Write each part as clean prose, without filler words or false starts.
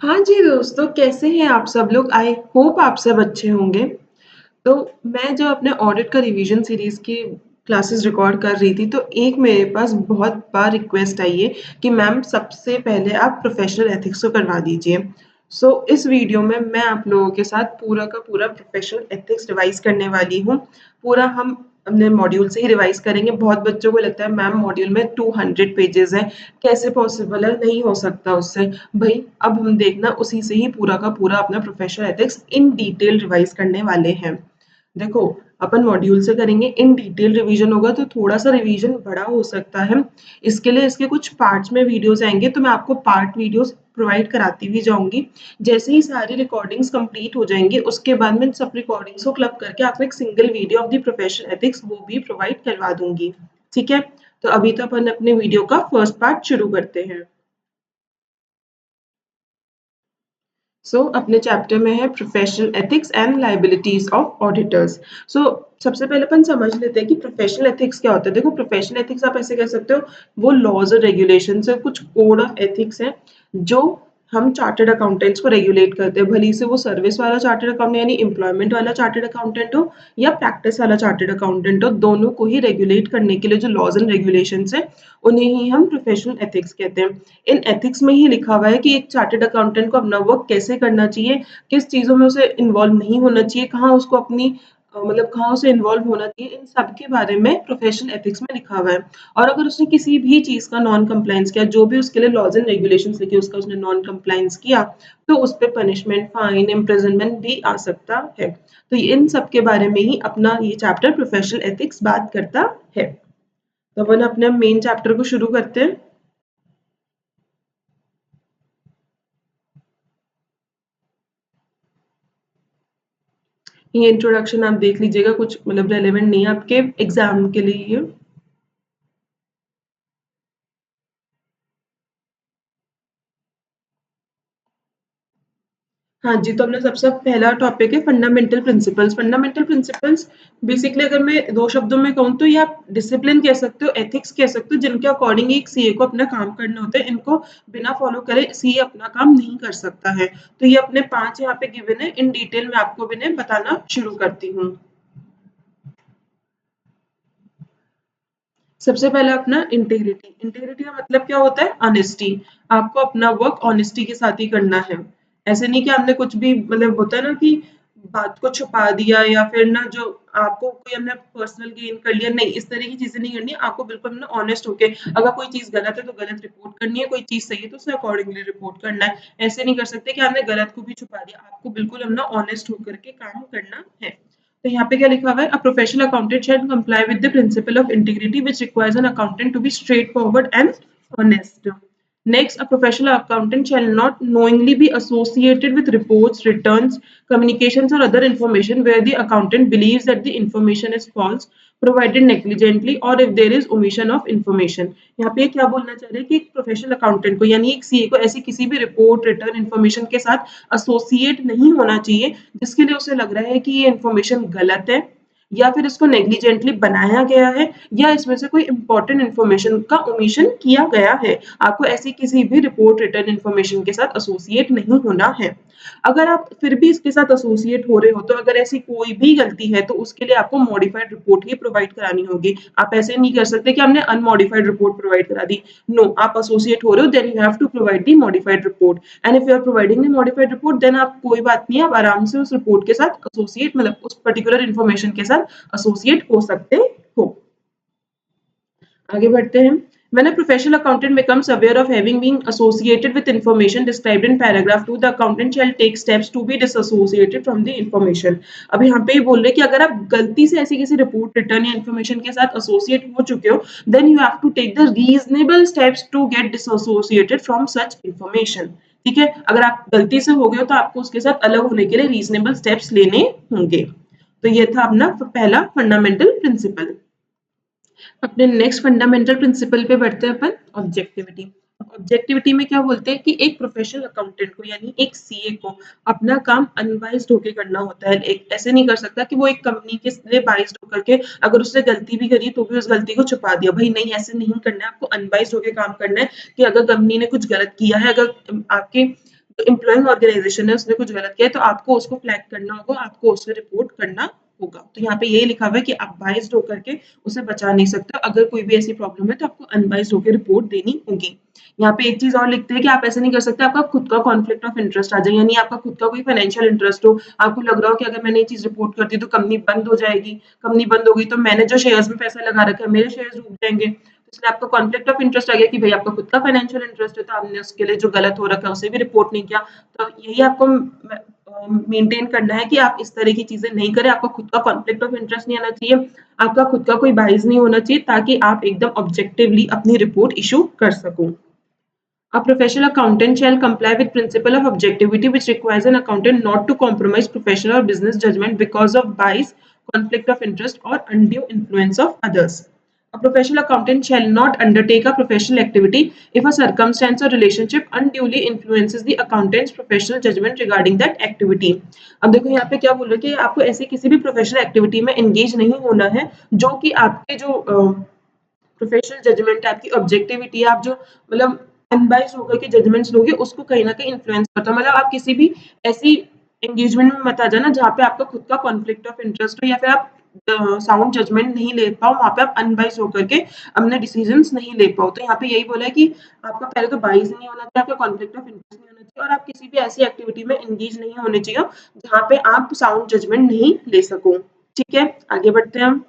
हाँ जी दोस्तों, कैसे हैं आप सब लोग? आई होप आप सब अच्छे होंगे। तो मैं जब अपने ऑडिट का रिवीजन सीरीज़ की क्लासेस रिकॉर्ड कर रही थी, तो एक मेरे पास बहुत बार रिक्वेस्ट आई है कि मैम सबसे पहले आप प्रोफ़ेशनल एथिक्स को करवा दीजिए। इस वीडियो में मैं आप लोगों के साथ पूरा का पूरा प्रोफ़ेशनल एथिक्स रिवाइज़ करने वाली हूँ। पूरा हम अपने मॉड्यूल से ही रिवाइज़ करेंगे। बहुत बच्चों को लगता है मैम मॉड्यूल में 200 पेजेज़ हैं, कैसे पॉसिबल है? नहीं हो सकता उससे। भई अब हम देखना उसी से ही पूरा का पूरा अपना professional ethics in detail revise करने वाले हैं। देखो, अपन मॉड्यूल से करेंगे, इन डिटेल रिवीजन होगा तो थोड़ा-सा रिवीजन बड़ा हो सकता है। इसके लिए इसके कुछ पार्ट्स में वीडियोज़ आएँगे, तो मैं आपको पार्ट वीडियोज़ प्रोवाइड कराती भी जाऊँगी। जैसे ही सारी रिकॉर्डिंग्स कंप्लीट हो जाएँगी, उसके बाद मैं इन सब रिकॉर्डिंग्स को क्लब करके आपको एक single video of the professional ethics वो भी प्रोवाइड करवा दूँगी। ठीक है? तो अभी तो अपन अपने वीडियो का फर्स्ट पार्ट शुरू करते हैं। अपने चैप्टर में है professional ethics and liabilities of auditors. सबसे पहले अपन समझ लेते हैं कि प्रोफेशनल एथिक्स क्या होता है। देखो, प्रोफेशनल एथिक्स आप ऐसे कह सकते हो, वो लॉज और रेगुलेशन है, कुछ कोड ऑफ एथिक्स है जो हम चार्टर्ड अकाउंटेंट्स को रेगुलेट करते हैं। भली से वो सर्विस वाला चार्टर्ड अकाउंटेंट यानी एम्प्लॉयमेंट वाला चार्टर्ड अकाउंटेंट हो या प्रैक्टिस वाला चार्टर्ड अकाउंटेंट हो, दोनों को ही रेगुलेट करने के लिए जो लॉज एंड रेगुलेशंस है, उन्हें ही हम प्रोफेशनल एथिक्स कहते हैं। इन एथिक्स में ही लिखा हुआ है कि एक चार्टर्ड अकाउंटेंट को अपना वर्क कैसे करना चाहिए, किस चीज़ों में उसे इन्वॉल्व नहीं होना चाहिए, कहाँ उसको अपनी मतलब कहाँ उसे इन्वॉल्व होना चाहिए, इन सब के बारे में प्रोफेशनल एथिक्स में लिखा हुआ है। और अगर उसने किसी भी चीज़ का नॉन कंप्लायंस किया, जो भी उसके लिए लॉज एंड रेगुलेशंस लिखे उसका उसने नॉन कंप्लायंस किया, तो उस पे पनिशमेंट, फाइन, इम्प्रिजनमेंट भी आ सकता है। तो इन सब के बारे में ही अपना ये चैप्टर प्रोफेशनल एथिक्स बात करता है। तो अपन अपने मेन चैप्टर को शुरू करते हैं। ये इंट्रोडक्शन आप देख लीजिएगा, कुछ मतलब रेलेवेंट नहीं है आपके एग्जाम के लिए ये। हाँ जी, तो अपना सबसे पहला टॉपिक है fundamental principles. Fundamental principles basically अगर मैं 2 शब्दों में कहूँ तो ये आप डिसिप्लिन कह सकते हो, एथिक्स कह सकते हो, जिनके अकॉर्डिंग एक सीए को अपना काम करना होता है। इनको बिना फॉलो करे सीए अपना काम नहीं कर सकता है। तो ये अपने 5 यहाँ पे गिवन है, इन डिटेल में आपको इन्हें बताना शुरू करती हूँ। सबसे पहला अपना इंटीग्रिटी। इंटीग्रिटी का मतलब क्या होता है? ऑनेस्टी। आपको अपना वर्क ऑनेस्टी के साथ ही करना है। ऐसे नहीं कि आपने कुछ भी मतलब होता है ना कि बात को छुपा दिया या फिर ना जो आपको कोई हमने पर्सनल गेन कर लिया, नहीं, इस तरह की चीजें नहीं करनी है। आपको बिल्कुल अपना ऑनेस्ट होके, अगर कोई चीज गलत है तो गलत रिपोर्ट करनी है, कोई चीज सही है तो उसे अकॉर्डिंगली रिपोर्ट करना है। ऐसे नहीं कर सकते कि आपने गलत को भी छुपा दिया। आपको बिल्कुल अपना ऑनेस्ट होकर के काम करना है। तो यहाँ पे क्या लिखा हुआ है? A professional accountant shall comply with the principle of integrity which requires an accountant to be straightforward and honest. Next, a professional accountant shall not knowingly be associated with reports, returns, communications, or other information where the accountant believes that the information is false, provided negligently, or if there is omission of information. यहाँ पे क्या बोलना चाह रहे हैं कि एक professional accountant को यानी एक सीए को ऐसी किसी भी रिपोर्ट, रिटर्न इन्फॉर्मेशन के साथ एसोसिएट नहीं होना चाहिए जिसके लिए उसे लग रहा है कि ये इन्फॉर्मेशन गलत है या फिर इसको नेग्लिजेंटली बनाया गया है या इसमें से कोई इंपॉर्टेंट इन्फॉर्मेशन का ओमिशन किया गया है। आपको ऐसी किसी भी रिपोर्ट, रिटर्न इन्फॉर्मेशन के साथ एसोसिएट नहीं होना है। अगर आप फिर भी इसके साथ एसोसिएट हो रहे हो, तो अगर ऐसी कोई भी गलती है तो उसके लिए आपको मॉडिफाइड रिपोर्ट ही प्रोवाइड करानी होगी। आप ऐसे नहीं कर सकते कि हमने अनमॉडिफाइड रिपोर्ट प्रोवाइड करा दी। नो, आप एसोसिएट हो रहे हो, then you have to provide the modified report. And if you are providing the modified report, then आप कोई बात नहीं, आप आराम से उस रिपोर्ट के साथ एसोसिएट मतलब उस पर्टिकुलर इन्फॉर्मेशन के साथ एसोसिएट हो सकते हो। आगे बढ़ते हैं। When a professional accountant becomes aware of having been associated with information described in paragraph 2, the accountant shall take steps to be disassociated from the information. अब यहाँ पे ये बोल रहे हैं कि अगर आप गलती से ऐसी किसी रिपोर्ट, रिटर्न या इन्फॉर्मेशन के साथ एसोसिएट हो चुके हो, then you have to take the reasonable steps to get disassociated from such information. ठीक है? अगर आप गलती से हो गए हो तो आपको उसके साथ अलग होने के लिए रीजनेबल स्टेप्स लेने होंगे। तो ये था अपना पहला फंडामेंटल प्रिंसिपल। अपने नेक्स्ट फंडामेंटल प्रिंसिपल पे बढ़ते हैं अपन, ऑब्जेक्टिविटी। ऑब्जेक्टिविटी में क्या बोलते हैं कि एक प्रोफेशनल अकाउंटेंट को यानी एक सीए को अपना काम अनबाइस्ड होके करना होता है। एक ऐसे नहीं कर सकता कि वो एक कंपनी के लिए बाइस्ड होकर के अगर उसने गलती भी करी तो भी उस गलती को छुपा दिया। भाई नहीं, ऐसे नहीं करना है। आपको अनबाइस्ड होके काम करना है कि अगर कंपनी ने कुछ गलत किया है, अगर आपके जो एम्प्लॉइंग ऑर्गेनाइजेशन है उसने कुछ गलत किया है तो आपको उसको फ्लैग करना होगा, आपको उसे रिपोर्ट करना होगा। तो यहाँ पे यही लिखा हुआ है कि आप बाइस्ड होकर के उसे बचा नहीं सकते। अगर कोई भी ऐसी प्रॉब्लम है तो आपको अनबाइस्ड होकर रिपोर्ट देनी होगी। यहाँ पे एक चीज और लिखते हैं कि आप ऐसे नहीं कर सकते, आपका खुद का कॉन्फ्लिक्ट ऑफ इंटरेस्ट आ जाए, यानी आपका खुद का कोई फाइनेंशियल इंटरेस्ट हो, आपको लग रहा हो कि अगर मैंने ये चीज रिपोर्ट कर दी तो कंपनी बंद हो जाएगी, कंपनी बंद होगी तो मैंने जो शेयर्स में पैसा लगा रखा है मेरे शेयर्स डूब जाएंगे, तो इसलिए आपका कॉन्फ्लिक्ट ऑफ इंटरेस्ट आ गया कि भाई आपका खुद का फाइनेंशियल इंटरेस्ट है तो आपने उसके लिए जो गलत हो रखा है उसे भी रिपोर्ट नहीं किया। तो यही आपको मेंटेन करना है कि आप इस तरह की चीजें नहीं करें, आपका खुद का कॉन्फ्लिक्ट ऑफ इंटरेस्ट नहीं आना चाहिए, आपका खुद का कोई बाइस नहीं होना चाहिए, ताकि आप एकदम ऑब्जेक्टिवली अपनी रिपोर्ट इशू कर सको। A professional accountant shall comply with principle of objectivity, which requires an accountant not to compromise professional or business judgment because of bias, conflict of interest, or undue influence of others. A professional accountant shall not undertake a professional activity if a circumstance or relationship unduly influences the accountant's professional judgment regarding that activity. अब देखो यहाँ पे क्या बोल रहे हैं कि आपको ऐसी किसी भी प्रोफेशनल एक्टिविटी में एंगेज नहीं होना है जो कि आपके जो प्रोफेशनल जजमेंट है, आपकी ऑब्जेक्टिविटी है, आप जो मतलब अनबाइस्ड होकर के जजमेंट्स लोगे उसको कहीं ना कहीं इन्फ्लुएंस करता है। मतलब आप किसी भी ऐसी एंगेजमेंट में मत आ जाना जहाँ पे आपका खुद का कॉन्फ्लिक्ट ऑफ इंटरेस्ट हो या फिर आप साउंड जजमेंट नहीं ले पाओ, वहाँ पे आप अनबाइस्ड होकर के अपने डिसीजंस नहीं ले पाओ। तो यहाँ पे यही बोला है कि आपका पहले तो बाइस नहीं होना चाहिए, आपका कॉन्फ्लिक्ट ऑफ इंटरेस्ट नहीं होना चाहिए, और आप किसी भी ऐसी एक्टिविटी में एंगेज नहीं होने चाहिए जहाँ पे आप साउंड जजमेंट नहीं ले सको। ठीक है, आगे बढ़ते हैं हम।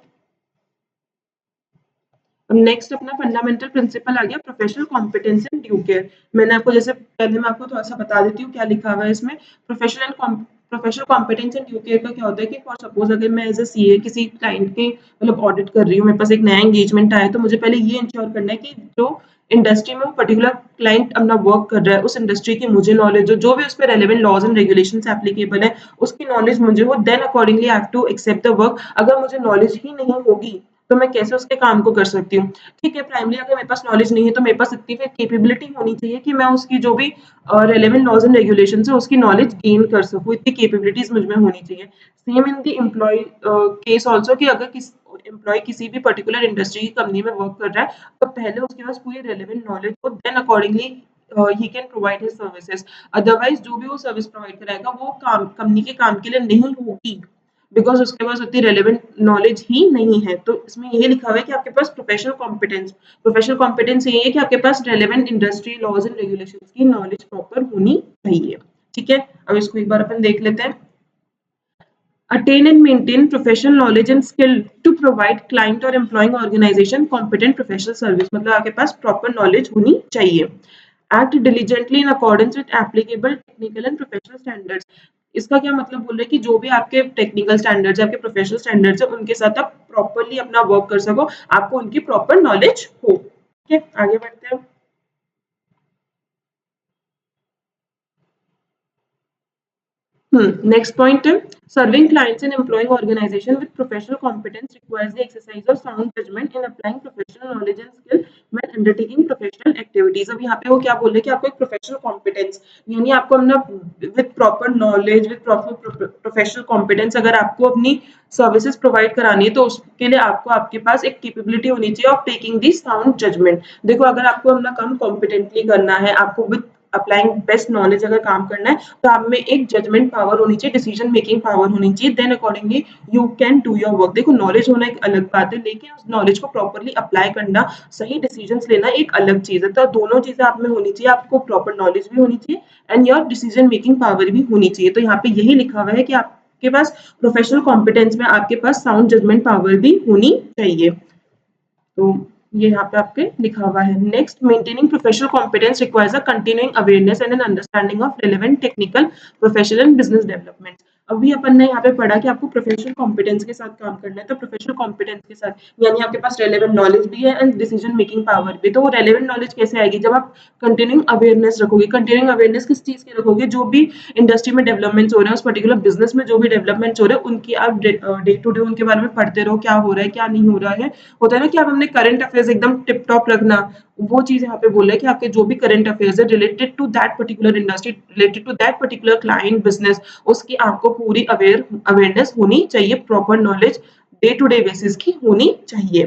नेक्स्ट अपना फंडामेंटल प्रिंसिपल आ गया professional competence and due care. मैंने आपको जैसे पहले मैं आपको थोड़ा सा बता देती हूँ क्या लिखा हुआ है इसमें। Professional competence and due care का क्या होता है कि फॉर सपोज अगर मैं एज ए सीए किसी क्लाइंट के मतलब ऑडिट कर रही हूँ, मेरे पास एक नया एंगेजमेंट आया, तो मुझे पहले ये इंश्योर करना है कि जो इंडस्ट्री में वो पर्टिकुलर क्लाइंट अपना वर्क कर रहा है उस इंडस्ट्री की मुझे नॉलेज हो, जो भी उस पर relevant laws and regulations applicable है उसकी नॉलेज मुझे हो, then accordingly I have to accept the work. अगर मुझे नॉलेज ही नहीं होगी तो मैं कैसे उसके काम को कर सकती हूँ। ठीक है, प्राइमरी अगर मेरे पास नॉलेज नहीं है तो मेरे पास इतनी फिर कैपेबिलिटी होनी चाहिए कि मैं उसकी जो भी रेलेवेंट लॉज एंड रेगुलेशंस है उसकी नॉलेज गेन कर सकूँ, इतनी कैपेबिलिटीज मुझ में होनी चाहिए। Same in the employ case also कि अगर किसी एम्प्लॉय किसी भी पर्टिकुलर इंडस्ट्री की कंपनी में वर्क कर रहा है तो पहले उसके पास पूरी रेलेवेंट नॉलेज हो, then accordingly he can provide his services. Otherwise जो भी वो सर्विस प्रोवाइड कराएगा वो काम कंपनी के काम के लिए नहीं होगी, बिकॉज उसके पास उतनी रेलेवेंट नॉलेज ही नहीं है। तो इसमें यही लिखा हुआ है कि आपके पास प्रोफेशनल कॉम्पिटेंस ये है कि आपके पास relevant industry laws and regulations की नॉलेज प्रॉपर होनी चाहिए। ठीक है, अब इसको एक बार अपन देख लेते हैं। Attain and maintain professional knowledge and skill to provide client or employing organization competent professional service। मतलब आपके पास proper knowledge होनी चाहिए। Act diligently in accordance with applicable technical and professional standards। इसका क्या मतलब बोल रहे हैं कि जो भी आपके टेक्निकल स्टैंडर्ड्स है, आपके प्रोफेशनल स्टैंडर्ड्स है, उनके साथ आप प्रॉपरली अपना वर्क कर सको, आपको उनकी प्रॉपर नॉलेज हो। ठीक है, आगे बढ़ते हैं। Next point, serving clients and employing organization with professional competence requires the exercise of sound judgment in applying professional knowledge and skill when undertaking professional activities। अब यहाँ पे वो क्या बोल रहे हैं कि आपको एक प्रोफेशनल कॉम्पिटेंस यानी आपको अपना with proper knowledge with proper professional competence अगर आपको अपनी सर्विसेज प्रोवाइड करानी है तो उसके लिए आपको आपके पास एक कैपेबिलिटी होनी चाहिए of taking the sound judgement. देखो अगर आपको अपना काम कॉम्पिटेंटली करना है, आपको विद अप्लाइंग बेस्ट नॉलेज अगर काम करना है तो आप में एक जजमेंट पावर होनी चाहिए, डिसीजन मेकिंग पावर होनी चाहिए, then accordingly you can do your work. देखो नॉलेज होना एक अलग बात है, लेकिन उस नॉलेज को प्रॉपरली अप्लाई करना, सही डिसीजन लेना एक अलग चीज है। तो दोनों चीजें आप में होनी चाहिए, आपको प्रॉपर नॉलेज भी होनी चाहिए and your decision making power भी होनी चाहिए। तो यहाँ पे यही लिखा हुआ है कि आपके पास प्रोफेशनल कॉम्पिटेंस में आपके पास साउंड जजमेंट पावर भी होनी चाहिए। तो ये यहाँ पे आपके लिखा हुआ है। Next, maintaining professional competence requires a continuing awareness and an understanding of relevant technical professional and business development. अभी अपन ने यहाँ पे पढ़ा कि आपको प्रोफेशनल कॉम्पिटेंस के साथ काम करना है, तो प्रोफेशनल कॉम्पिटेंस के साथ यानी आपके पास रेलेवेंट नॉलेज भी है एंड डिसीजन मेकिंग पावर भी। तो वो रेलेवेंट नॉलेज कैसे आएगी जब आप कंटिन्यूइंग अवेयरनेस रखोगे। कंटिन्यूइंग अवेयरनेस किस चीज की रखोगे, जो भी इंडस्ट्री में डेवलपमेंट्स हो रहे हैं, उस पर्टिकुलर बिजनेस में जो भी डेवलपमेंट्स हो रहे हैं उनकी आप डे टू डे उनके बारे में पढ़ते रहो, क्या हो रहा है क्या नहीं हो रहा है। होता है ना कि आप अपने करंट अफेयर्स एकदम टिप टॉप रखना, वो चीज यहाँ पे बोल रहे हैं कि आपके जो भी करंट अफेयर्स है related to that particular industry, related to that particular client business, उसकी आपको पूरी अवेयरनेस होनी चाहिए, proper knowledge day to day basis की होनी चाहिए।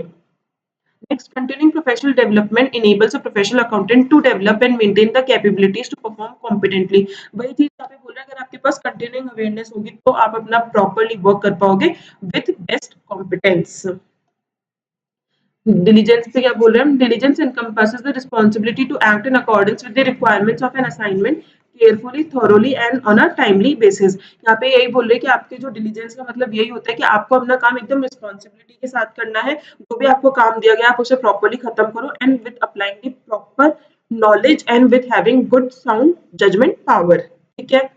Next, continuing professional development enables a professional accountant to develop and maintain the capabilities to perform competently. वही चीज यहाँ पे बोल रहा है, अगर आपके पास continuing awareness होगी तो आप अपना properly work कर पाओगे with best competence. Diligence पे क्या बोल रहे हैं हम? Diligence encompasses the responsibility to act in accordance with the requirements of an assignment carefully, thoroughly and on a timely basis. यहाँ पे यही बोल रहे हैं कि आपके जो diligence का मतलब यही होता है कि आपको अपना काम एकदम responsibility के साथ करना है, जो भी आपको काम दिया गया आप उसे properly खत्म करो and with applying the proper knowledge and with having good sound judgment power. ठीक है?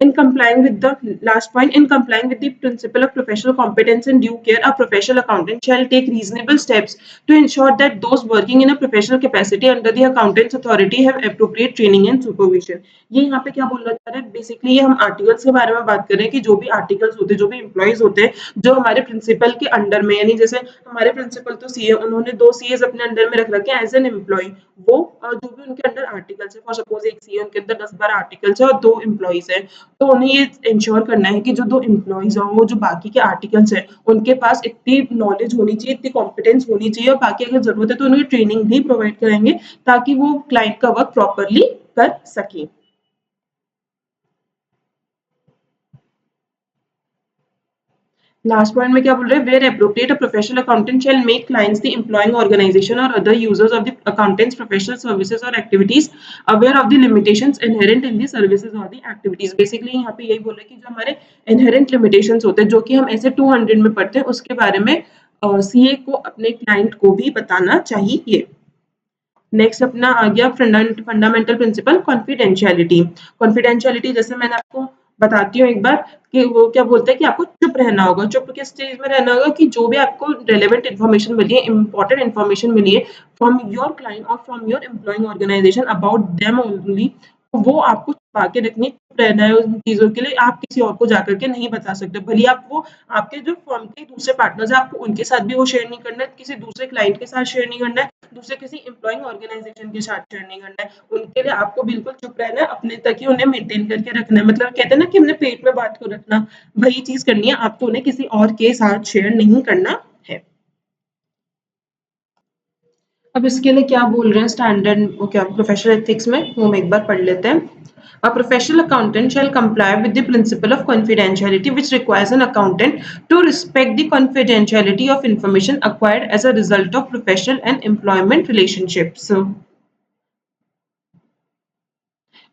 In complying with the last point, in complying with the principle of professional competence and due care, a professional accountant shall take reasonable steps to ensure that those working in a professional capacity under the accountant's authority have appropriate training and supervision. ये यहाँ पे क्या बोलना चाह रहे हैं? Basically ये हम आर्टिकल्स के बारे में बात कर रहे हैं कि जो भी आर्टिकल्स होते हैं, जो भी एम्प्लॉइज होते हैं, जो हमारे प्रिंसिपल के अंडर में, यानी जैसे हमारे प्रिंसिपल तो सीए, उन्होंने 2 सीएस अपने अंडर में रख रखे हैं एज एन एम्प्लॉय। वो जो भी उनके अंडर आर्टिकल्स है, फॉर सपोज एक सीए उनके अंदर 10-12 आर्टिकल्स है और 2 एम्प्लॉइज है, तो उन्हें ये इंश्योर करना है कि जो 2 एम्प्लॉइज हैं, वो जो बाकी के आर्टिकल्स हैं, उनके पास इतनी नॉलेज होनी चाहिए, इतनी कॉम्पिटेंस होनी चाहिए और बाकी अगर जरूरत है तो उन्हें ट्रेनिंग भी प्रोवाइड कराएंगे ताकि वो क्लाइंट का वर्क प्रॉपरली कर सके। लास्ट पॉइंट में क्या बोल रहे हैं? Where appropriate a professional accountant shall make clients the employing organisation और other users of the accountant's professional services और activities aware of the limitations inherent in the services और द एक्टिविटीज। बेसिकली यहाँ पे यही बोल रहे हैं कि जो हमारे इनहेरेंट लिमिटेशंस होते हैं, जो कि हम ऐसे 200 में पढ़ते हैं, उसके बारे में सीए को अपने क्लाइंट को भी बताना चाहिए। नेक्स्ट अपना आ गया फंडामेंटल प्रिंसिपल कॉन्फिडेंशियलिटी। कॉन्फिडेंशियलिटी जैसे मैंने आपको बताती हूँ एक बार कि वो क्या बोलते हैं कि आपको चुप रहना होगा। चुप किस चीज में रहना होगा? कि जो भी आपको रेलेवेंट इन्फॉर्मेशन मिली है, इंपॉर्टेंट इन्फॉर्मेशन मिली है फ्रॉम योर क्लाइंट और from your employing organisation about them only, वो आपको छुपा के रखनी, चुप रहना है उन चीजों के लिए। आप किसी और को जाकर के नहीं बता सकते, भले आप वो आपके जो फर्म के दूसरे पार्टनर्स हैं, आपको उनके साथ भी वो शेयर नहीं करना है, किसी दूसरे क्लाइंट के साथ शेयर नहीं करना है, दूसरे किसी एम्प्लॉइंग ऑर्गेनाइजेशन के साथ शेयर नहीं करना है। उनके लिए आपको बिल्कुल चुप रहना है, अपने तक ही उन्हें मेंटेन करके रखना है। मतलब कहते हैं ना कि हमने पेट में बात को रखना, वही चीज करनी है आपको, उन्हें किसी और के साथ शेयर नहीं करना है। अब इसके लिए क्या बोल रहे हैं स्टैंडर्ड, वो क्या प्रोफेशनल एथिक्स में, वो हम एक बार पढ़ लेते हैं। A professional accountant shall comply with the principle of confidentiality, which requires an accountant to respect the confidentiality of information acquired as a result of professional and employment relationships.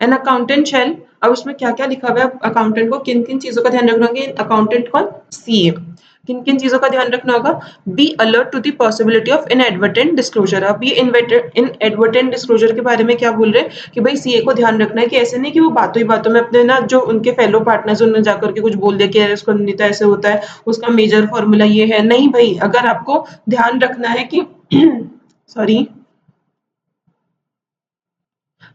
An accountant shall, अब उसमें क्या क्या लिखा हुआ है, accountant को किन किन चीजों का ध्यान रखना होगा? अकाउंटेंट कौन? सीए। किन किन चीजों का ध्यान रखना होगा? Be alert to the possibility of inadvertent disclosure. अब ये इनएडवर्टेंट डिस्क्लोजर के बारे में क्या बोल रहे हैं कि भाई सीए को ध्यान रखना है कि ऐसे नहीं कि वो बातों ही बातों में अपने ना जो उनके फेलो पार्टनर्स उन्होंने जाकर के कुछ बोल दिया कि इसको नहीं तो ऐसे होता है, उसका मेजर फॉर्मूला ये है। नहीं भाई, अगर आपको ध्यान रखना है कि सॉरी,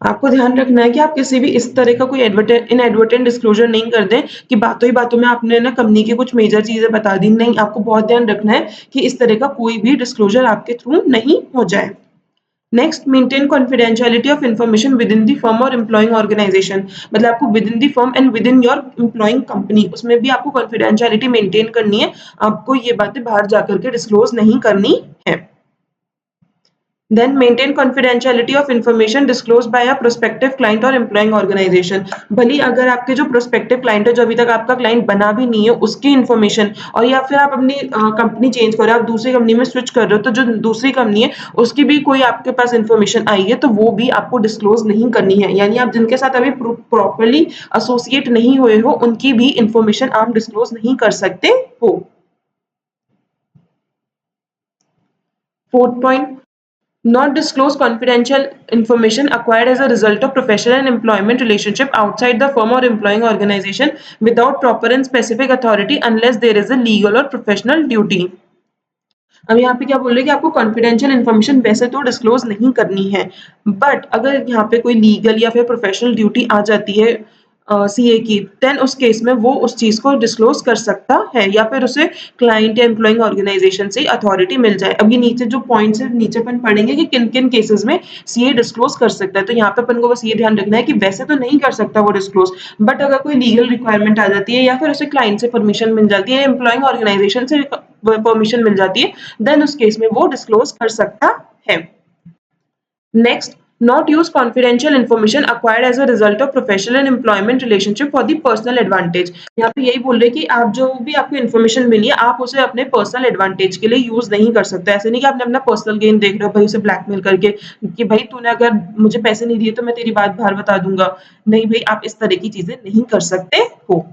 आपको ध्यान रखना है कि आप किसी भी इस तरह का कोई इनएडवर्टेंट डिस्क्लोजर नहीं कर दें कि बातों ही बातों में आपने ना कंपनी की कुछ मेजर चीजें बता दी। नहीं, आपको बहुत ध्यान रखना है कि इस तरह का कोई भी डिस्क्लोजर आपके थ्रू नहीं हो जाए। Next, maintain confidentiality of information with in the firm और एम्प्लॉइंग ऑर्गेनाइजेशन। मतलब आपको with in the firm and with in your employing company, उसमें भी आपको कॉन्फिडेंशियलिटी मेंटेन करनी है। आपको ये बातें बाहर जाकर के डिस्क्लोज नहीं करनी है। Then maintain confidentiality of information disclosed by a prospective client or employing organization। भली अगर आपके जो prospective client है, जो अभी तक आपका client बना भी नहीं है, उसकी information, और या फिर आप अपनी कंपनी चेंज कर रहे हो, आप दूसरी कंपनी में स्विच कर रहे हो, तो जो दूसरी कंपनी है उसकी भी कोई आपके पास information आई है तो वो भी आपको डिस्क्लोज नहीं करनी है। यानी आप जिनके साथ अभी प्रॉपरली एसोसिएट नहीं हुए हो, उनकी भी इंफॉर्मेशन आप डिस्क्लोज नहीं कर सकते हो। Fourth point, not disclose confidential information acquired as a result of professional and employment relationship outside the firm or employing organization without proper and specific authority unless there is a legal or professional duty। अब यहाँ पे क्या बोल रहे हैं कि आपको confidential information वैसे तो डिस्क्लोज नहीं करनी है, बट अगर यहाँ पे कोई लीगल या फिर प्रोफेशनल ड्यूटी आ जाती है सीए की, देन उस केस में वो उस चीज़ को डिस्क्लोज़ कर सकता है या फिर उसे क्लाइंट या एम्प्लॉइंग ऑर्गेनाइज़ेशन से अथॉरिटी मिल जाए। अब ये नीचे जो पॉइंट्स हैं, नीचे अपन पढ़ेंगे कि किन-किन केसेज़ में सीए डिस्क्लोज़ कर सकता है। तो यहाँ पे अपन को बस ये ध्यान रखना है कि वैसे तो नहीं कर सकता वो डिस्क्लोज़, बट अगर कोई लीगल रिक्वायरमेंट आ जाती है या फिर उसे क्लाइंट से परमिशन मिल जाती है या एम्प्लॉइंग ऑर्गेनाइज़ेशन से परमिशन मिल जाती है, देन उस केस में वो डिस्क्लोज़ कर सकता है। Next, not use confidential information acquired as a result of professional and employment relationship for the personal advantage। यहाँ पे यही बोल रहे हैं कि आप जो भी आपको इन्फॉर्मेशन मिली है, आप उसे अपने पर्सनल एडवांटेज के लिए यूज नहीं कर सकते। ऐसे नहीं कि आपने अपना पर्सनल गेन देख रहे हो भाई उसे ब्लैकमेल करके कि भाई तूने अगर मुझे पैसे नहीं दिए तो मैं तेरी बात बाहर बता दूंगा। नहीं भाई, आप इस तरह की चीजें नहीं कर सकते हो।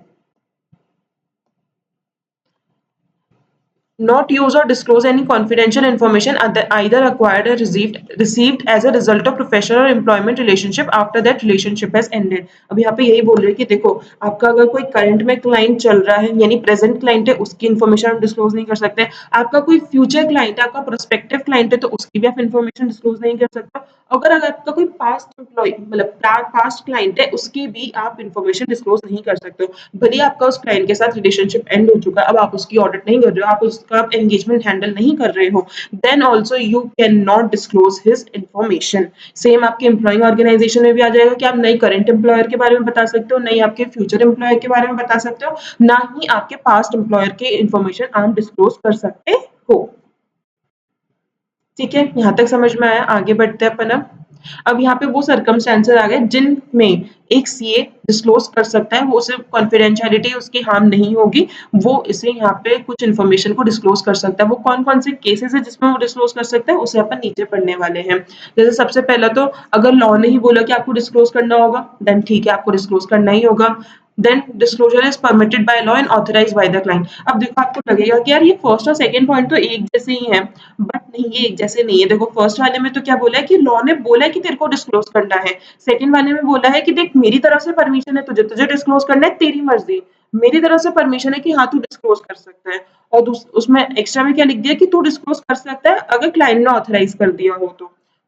Not use or disclose any confidential information either acquired or received as a result of professional or employment relationship after that relationship has ended। अब यहाँ पे यही बोल रहे हैं कि देखो, आपका अगर कोई करंट में क्लाइंट चल रहा है यानी प्रेजेंट क्लाइंट है, उसकी इन्फॉर्मेशन आप डिस्क्लोज नहीं कर सकते। आपका कोई फ्यूचर क्लाइंट है, आपका प्रोस्पेक्टिव क्लाइंट है, तो उसकी भी आप इन्फॉर्मेशन डिस्क्लोज नहीं कर सकते। अगर आपका कोई पास्ट एम्प्लॉय मतलब पास्ट क्लाइंट है, उसकी भी आप इन्फॉर्मेशन डिस्क्लोज नहीं कर सकते हो। भले आपका उस क्लाइंट के साथ रिलेशनशिप एंड हो चुका है, अब आप उसकी ऑडिट नहीं कर रहे हो, आप उसका एंगेजमेंट हैंडल नहीं कर रहे हो, then also you can not disclose his information. Same आपके एम्प्लॉइंग ऑर्गेनाइजेशन में भी आ जाएगा कि आप नई करंट एम्प्लॉयर के बारे में बता सकते हो, नई आपके फ्यूचर एम्प्लॉयर के बारे में बता सकते हो, ना ही आपके पास्ट एम्प्लॉयर के इन्फॉर्मेशन आप डिस्क्लोज कर सकते हो। ठीक है, यहाँ तक समझ में आया। आगे बढ़ते हैं अपन। अब यहाँ पे वो सर्कमस्टेंसेस आ गए जिनमें एक सीए डिस्क्लोज कर सकता है, वो उसे कॉन्फिडेंशियलिटी उसकी हार्म नहीं होगी, वो इसे यहाँ पे कुछ इन्फॉर्मेशन को डिस्क्लोज कर सकता है। वो कौन कौन से केसेस है जिसमें वो डिस्क्लोज कर सकता है, उसे अपन नीचे पढ़ने वाले हैं। जैसे सबसे पहला तो अगर लॉ ने ही बोला कि आपको डिस्क्लोज करना होगा, देन ठीक है, आपको डिस्क्लोज करना ही होगा। Then disclosure is permitted by law and authorised by the client. अब देखो, आपको लगेगा कि यार ये फर्स्ट और सेकंड पॉइंट तो एक जैसे ही हैं, बट नहीं, ये एक जैसे नहीं है। देखो, फर्स्ट वाले में तो क्या बोला है कि लॉ ने बोला है कि तेरे को डिस्क्लोज करना है। सेकंड वाले में बोला है कि देख, मेरी तरफ से परमिशन है, तुझे तुझे डिस्क्लोज करना है, तेरी मर्जी। मेरी तरफ से परमिशन है कि हाँ, तू डिस्क्लोज कर सकता है। और उसमें एक्स्ट्रा में क्या लिख दिया कि तू डिस्क्लोज कर सकता है अगर क्लाइंट ने ऑथराइज कर दिया हो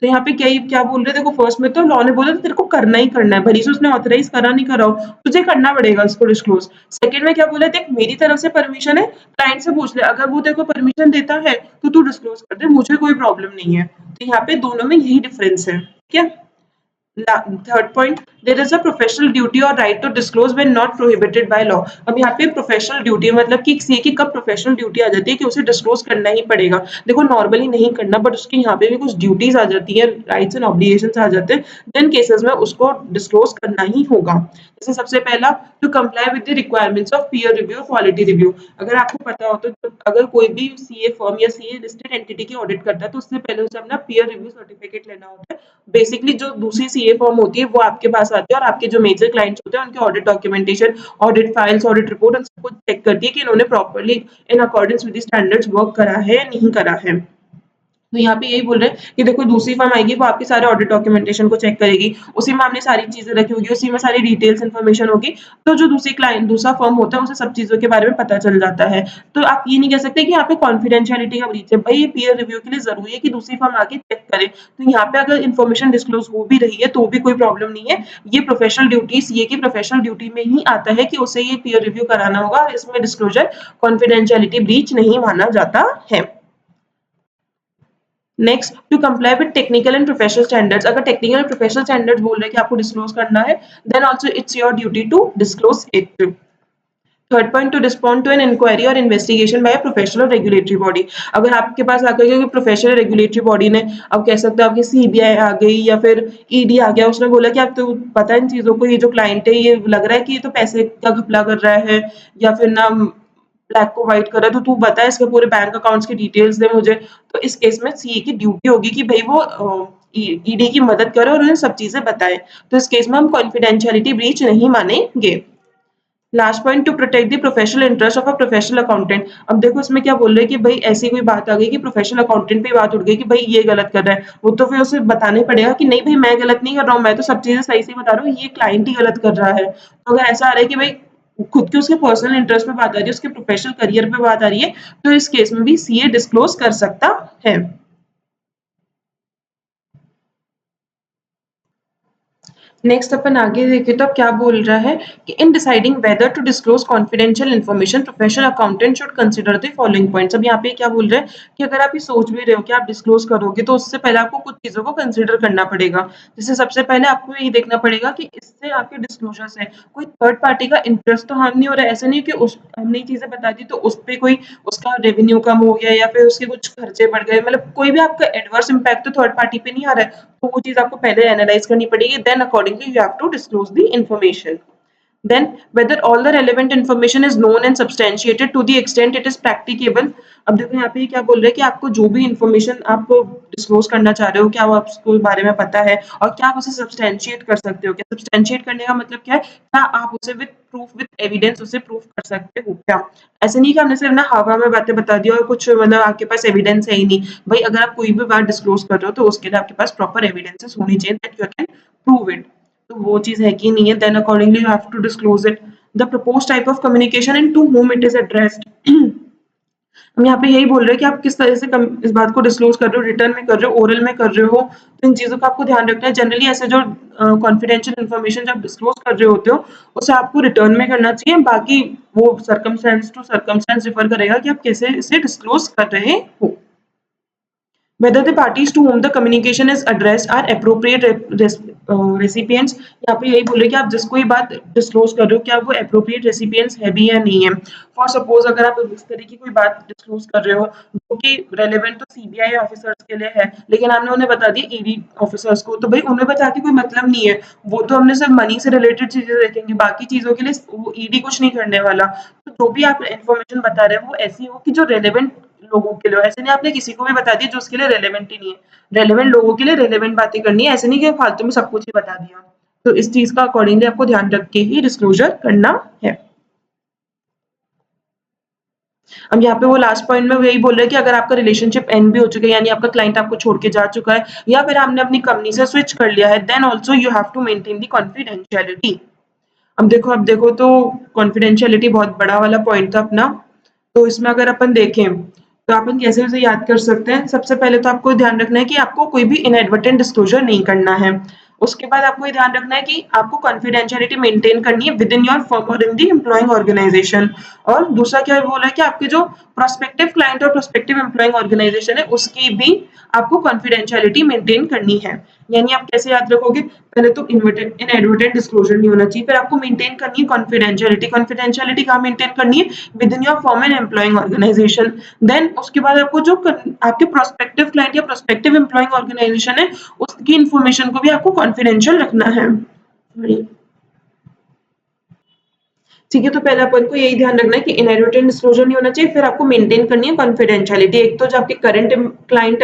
तो यहाँ पे क्या बोल रहे थे? देखो, फर्स्ट में तो लॉ ने बोला तो तेरे को करना ही करना है, भले से उसने ऑथराइज करा नहीं करा हो, तुझे करना पड़ेगा इसको डिस्क्लोज। सेकंड में क्या बोला? देख, मेरी तरफ से परमिशन है, क्लाइंट से पूछ ले, अगर वो तेरे को परमिशन देता है तो तू डिस्क्लोज कर दे, मुझे कोई प्रॉब्लम नहीं है। तो यहाँ पे दोनों में यही डिफरेंस है। ठीक है। Third point, there is a professional duty और right to disclose when not prohibited by law. अब यहाँ पे प्रोफेशनल ड्यूटी मतलब कि सीए की कब प्रोफेशनल ड्यूटी आ जाती है कि उसे डिस्क्लोज करना ही पड़ेगा। देखो, नॉर्मली नहीं करना, बट उसके यहाँ पे भी कुछ ड्यूटीज आ जाती है, राइट्स एंड ऑब्लिगेशंस आ जाते हैं, जिन केसेस में उसको डिस्क्लोज करना ही होगा। जैसे सबसे पहला, to comply with the requirements of peer review, quality review. अगर आपको पता हो तो अगर कोई भी सीए फर्म या सीए लिस्टेड एंटिटी की ऑडिट करता है तो उससे पहले उसे अपना पीयर रिव्यू सर्टिफिकेट लेना होता है। बेसिकली जो दूसरी सीए फर्म होती है वो आपके पास आती है और आपके जो मेजर क्लाइंट्स होते हैं उनके audit documentation, audit files, audit report, उन सबको चेक करती है कि इन्होंने properly in accordance with the standards work करा है या नहीं करा है। तो यहाँ पे यही बोल रहे हैं कि देखो, दूसरी फर्म आएगी, वो आपके सारे ऑडिट डॉक्यूमेंटेशन को चेक करेगी, उसी में आपने सारी चीजें रखी होगी, उसी में सारी डिटेल्स इन्फॉर्मेशन होगी। तो जो दूसरा फर्म होता है उसे सब चीजों के बारे में पता चल जाता है। तो आप ये नहीं कह सकते कि यहाँ पे कॉन्फिडेंशियलिटी का ब्रीच है। भाई, ये पीयर रिव्यू के लिए जरूरी है कि दूसरी फर्म आके चेक करे। तो यहाँ पे अगर इन्फॉर्मेशन डिस्क्लोज हो भी रही है तो भी कोई प्रॉब्लम नहीं है। ये प्रोफेशनल ड्यूटी, सीए की प्रोफेशनल ड्यूटी में ही आता है कि उसे ये पीयर रिव्यू कराना होगा और इसमें डिस्क्लोजर कॉन्फिडेंशियलिटी ब्रीच नहीं माना जाता है। Next, to comply with technical and professional standards. अगर टेक्निकल एंड प्रोफेशनल स्टैंडर्ड्स बोल रहे हैं कि आपको डिस्क्लोज करना है, then also it's your duty to disclose it. Third point, to respond to an inquiry और investigation by professional regulatory body. अगर आपके पास आकर के प्रोफेशनल रेगुलेटरी बॉडी ने, अब कह सकते हो आपकी सीबीआई आ गई या फिर ईडी आ गया, उसने बोला कि आप तो पता है इन चीजों को, ये जो क्लाइंट है ये लग रहा है कि ये तो पैसे का घपला कर रहा है या फिर ना ब्लैक को व्हाइट कर रहा है, तो तू बता इसके पूरे बैंक अकाउंट्स की डिटेल्स दे मुझे। तो इस केस में सीए की ड्यूटी होगी कि भाई वो ईडी की मदद करे और उन्हें सब चीजें बताए। तो इस केस में हम कॉन्फिडेंशियलिटी ब्रीच नहीं मानेंगे। Last point, to protect the professional interest of a professional accountant. अब देखो, इसमें क्या बोल रहे हैं कि भाई ऐसी कोई बात आ गई कि प्रोफेशनल अकाउंटेंट पे बात उठ गई कि भाई ये गलत कर रहा है, वो तो फिर उसे बताना ही पड़ेगा कि नहीं भाई, मैं गलत नहीं कर रहा हूँ, मैं तो सब चीजें सही से बता रहा हूँ, ये क्लाइंट ही गलत कर रहा है। तो अगर ऐसा आ रहा है कि भाई खुद के उसके पर्सनल इंटरेस्ट पे बात आ रही है, उसके प्रोफेशनल करियर पे बात आ रही है, तो इस केस में भी सीए डिस्क्लोज कर सकता है। नेक्स्ट अपन आगे देखें तो अब क्या बोल रहा है कि in deciding whether to disclose confidential information professional accountant should consider the following points. अब यहाँ पे क्या बोल रहे हैं कि अगर आप ये सोच भी रहे हो कि आप डिस्क्लोज करोगे तो उससे पहले आपको कुछ चीजों को कंसिडर करना पड़ेगा। जैसे सबसे पहले आपको ये देखना पड़ेगा कि इससे आपके डिस्क्लोजर से कोई थर्ड पार्टी का इंटरेस्ट तो हार्म नहीं हो रहा है। ऐसा नहीं कि उस हमने ये चीजें बता दी तो उस पर कोई उसका रेवेन्यू कम हो गया या फिर उसके कुछ खर्चे बढ़ गए, मतलब कोई भी आपका एडवर्स इम्पैक्ट तो थर्ड पार्टी पे नहीं आ रहा है। तो वो चीज आपको पहले एनालाइज करनी पड़ेगी, then accordingly you have to disclose the information. Then whether all the relevant information is known and substantiated to the extent it is practicable। अब देखो यहाँ पे क्या बोल रहे हैं कि आपको जो भी इंफॉर्मेशन आप डिस्क्लोज करना चाह रहे हो क्या वो आपको बारे में पता है और क्या आप उसे सब्सटैंशिएट कर सकते हो। क्या सब्सटैंशिएट करने का मतलब क्या है, क्या आप उसे विद प्रूफ विद एविडेंस उसे प्रूफ कर सकते हो क्या। ऐसे नहीं कि हमने सिर्फ ना हवा में बातें बता दी और कुछ मतलब आपके पास एविडेंस है ही नहीं। भाई अगर आप कोई भी बात डिस्क्लोज कर रहे हो तो उसके लिए आपके पास प्रॉपर एविडेंसेस होनी चाहिए that you can prove it. तो वो चीज है कि नहीं है, then accordingly you have to disclose it. The proposed type of communication and to whom it is addressed. हम यहाँ पे यही बोल रहे हैं कि आप किस तरह से इस बात को डिस्क्लोज कर रहे हो, रिटर्न में कर रहे हो, ओरल में कर रहे हो, तो इन चीजों का आपको ध्यान रखना है। जनरली ऐसे जो कॉन्फिडेंशियल इन्फॉर्मेशन जब डिस्क्लोज कर रहे होते हो उसे आपको रिटर्न में करना चाहिए। बाकी वो सर्कमस्टेंस टू सर्कमस्टेंस डिफर करेगा कि आप कैसे इसे डिस्क्लोज कर रहे हो। Whether the parties to whom the communication is addressed are appropriate recipients। यहाँ पे यही बोल रहे कि आप जिसको ये बात डिस्क्लोज कर रहे हो क्या वो appropriate recipients है भी या नहीं है। फॉर सपोज अगर आप इस तरह की कोई बात डिस्क्लोज कर रहे हो जो कि रेलेवेंट तो सीबीआई ऑफिसर्स के लिए है लेकिन आपने उन्हें बता दिया ईडी ऑफिसर्स को, तो भाई उन्हें बता के कोई मतलब नहीं है। वो तो हमने सिर्फ मनी से रिलेटेड चीजें देखेंगे, बाकी चीजों के लिए वो ईडी कुछ नहीं करने वाला। तो जो भी आप इन्फॉर्मेशन बता रहे हो वो ऐसी हो कि जो रेलेवेंट लोगों के लिए, ऐसे नहीं आपने किसी को भी बता दिया जो उसके लिए रेलेवेंट ही नहीं है। रेलेवेंट लोगों के लिए रेलेवेंट बातें करनी है, ऐसे नहीं कि फालतू में सब कुछ ही बता दिया। तो इस चीज का अकॉर्डिंगली आपको ध्यान रख के ही डिस्क्लोजर करना है। अब यहाँ पे वो लास्ट पॉइंट में यही बोल रहे हैं कि अगर आपका रिलेशनशिप एंड भी हो चुका है यानी आपका क्लाइंट आपको छोड़ के जा चुका है या फिर आपने अपनी कंपनी से स्विच कर लिया है, then also you have to maintain the confidentiality. अब देखो तो कॉन्फिडेंशियलिटी बहुत बड़ा वाला पॉइंट था अपना। तो इसमें अगर अपन देखें तो अपन कैसे उसे याद कर सकते हैं। सबसे पहले तो आपको ध्यान रखना है कि आपको कोई भी इनएडवर्टेंट डिस्क्लोजर नहीं करना है। उसके बाद आपको ये ध्यान रखना है कि आपको कॉन्फिडेंशियलिटी मेंटेन करनी है विद इन योर फर्म और इन दी एम्प्लॉइंग ऑर्गेनाइजेशन। और दूसरा क्या बोला है कि आपके जो प्रोस्पेक्टिव क्लाइंट और प्रोस्पेक्टिव एम्प्लॉइंग ऑर्गेनाइजेशन है उसकी भी आपको कॉन्फिडेंशियलिटी मेंटेन करनी है। यानी आप कैसे याद रखोगे, पहले तो इनएडवर्टेंट डिस्क्लोजर नहीं होना चाहिए, फिर आपको मेंटेन करनी है कॉन्फिडेंशियलिटी। कॉन्फिडेंशियलिटी कहाँ मेंटेन करनी है, within your firm and employing organisation. Then उसके बाद आपको जो आपके प्रोस्पेक्टिव क्लाइंट या प्रोस्पेक्टिव एम्प्लॉइंग ऑर्गेनाइजेशन है उसकी इन्फॉर्मेशन को भी आपको कॉन्फिडेंशियल रखना है। ठीक है, तो पहले अपन को यही ध्यान रखना है कि इनहेरिटेंट डिस्क्लोजर नहीं होना चाहिए, फिर आपको मेंटेन करनी है कॉन्फिडेंशियलिटी। एक तो जो आपके current client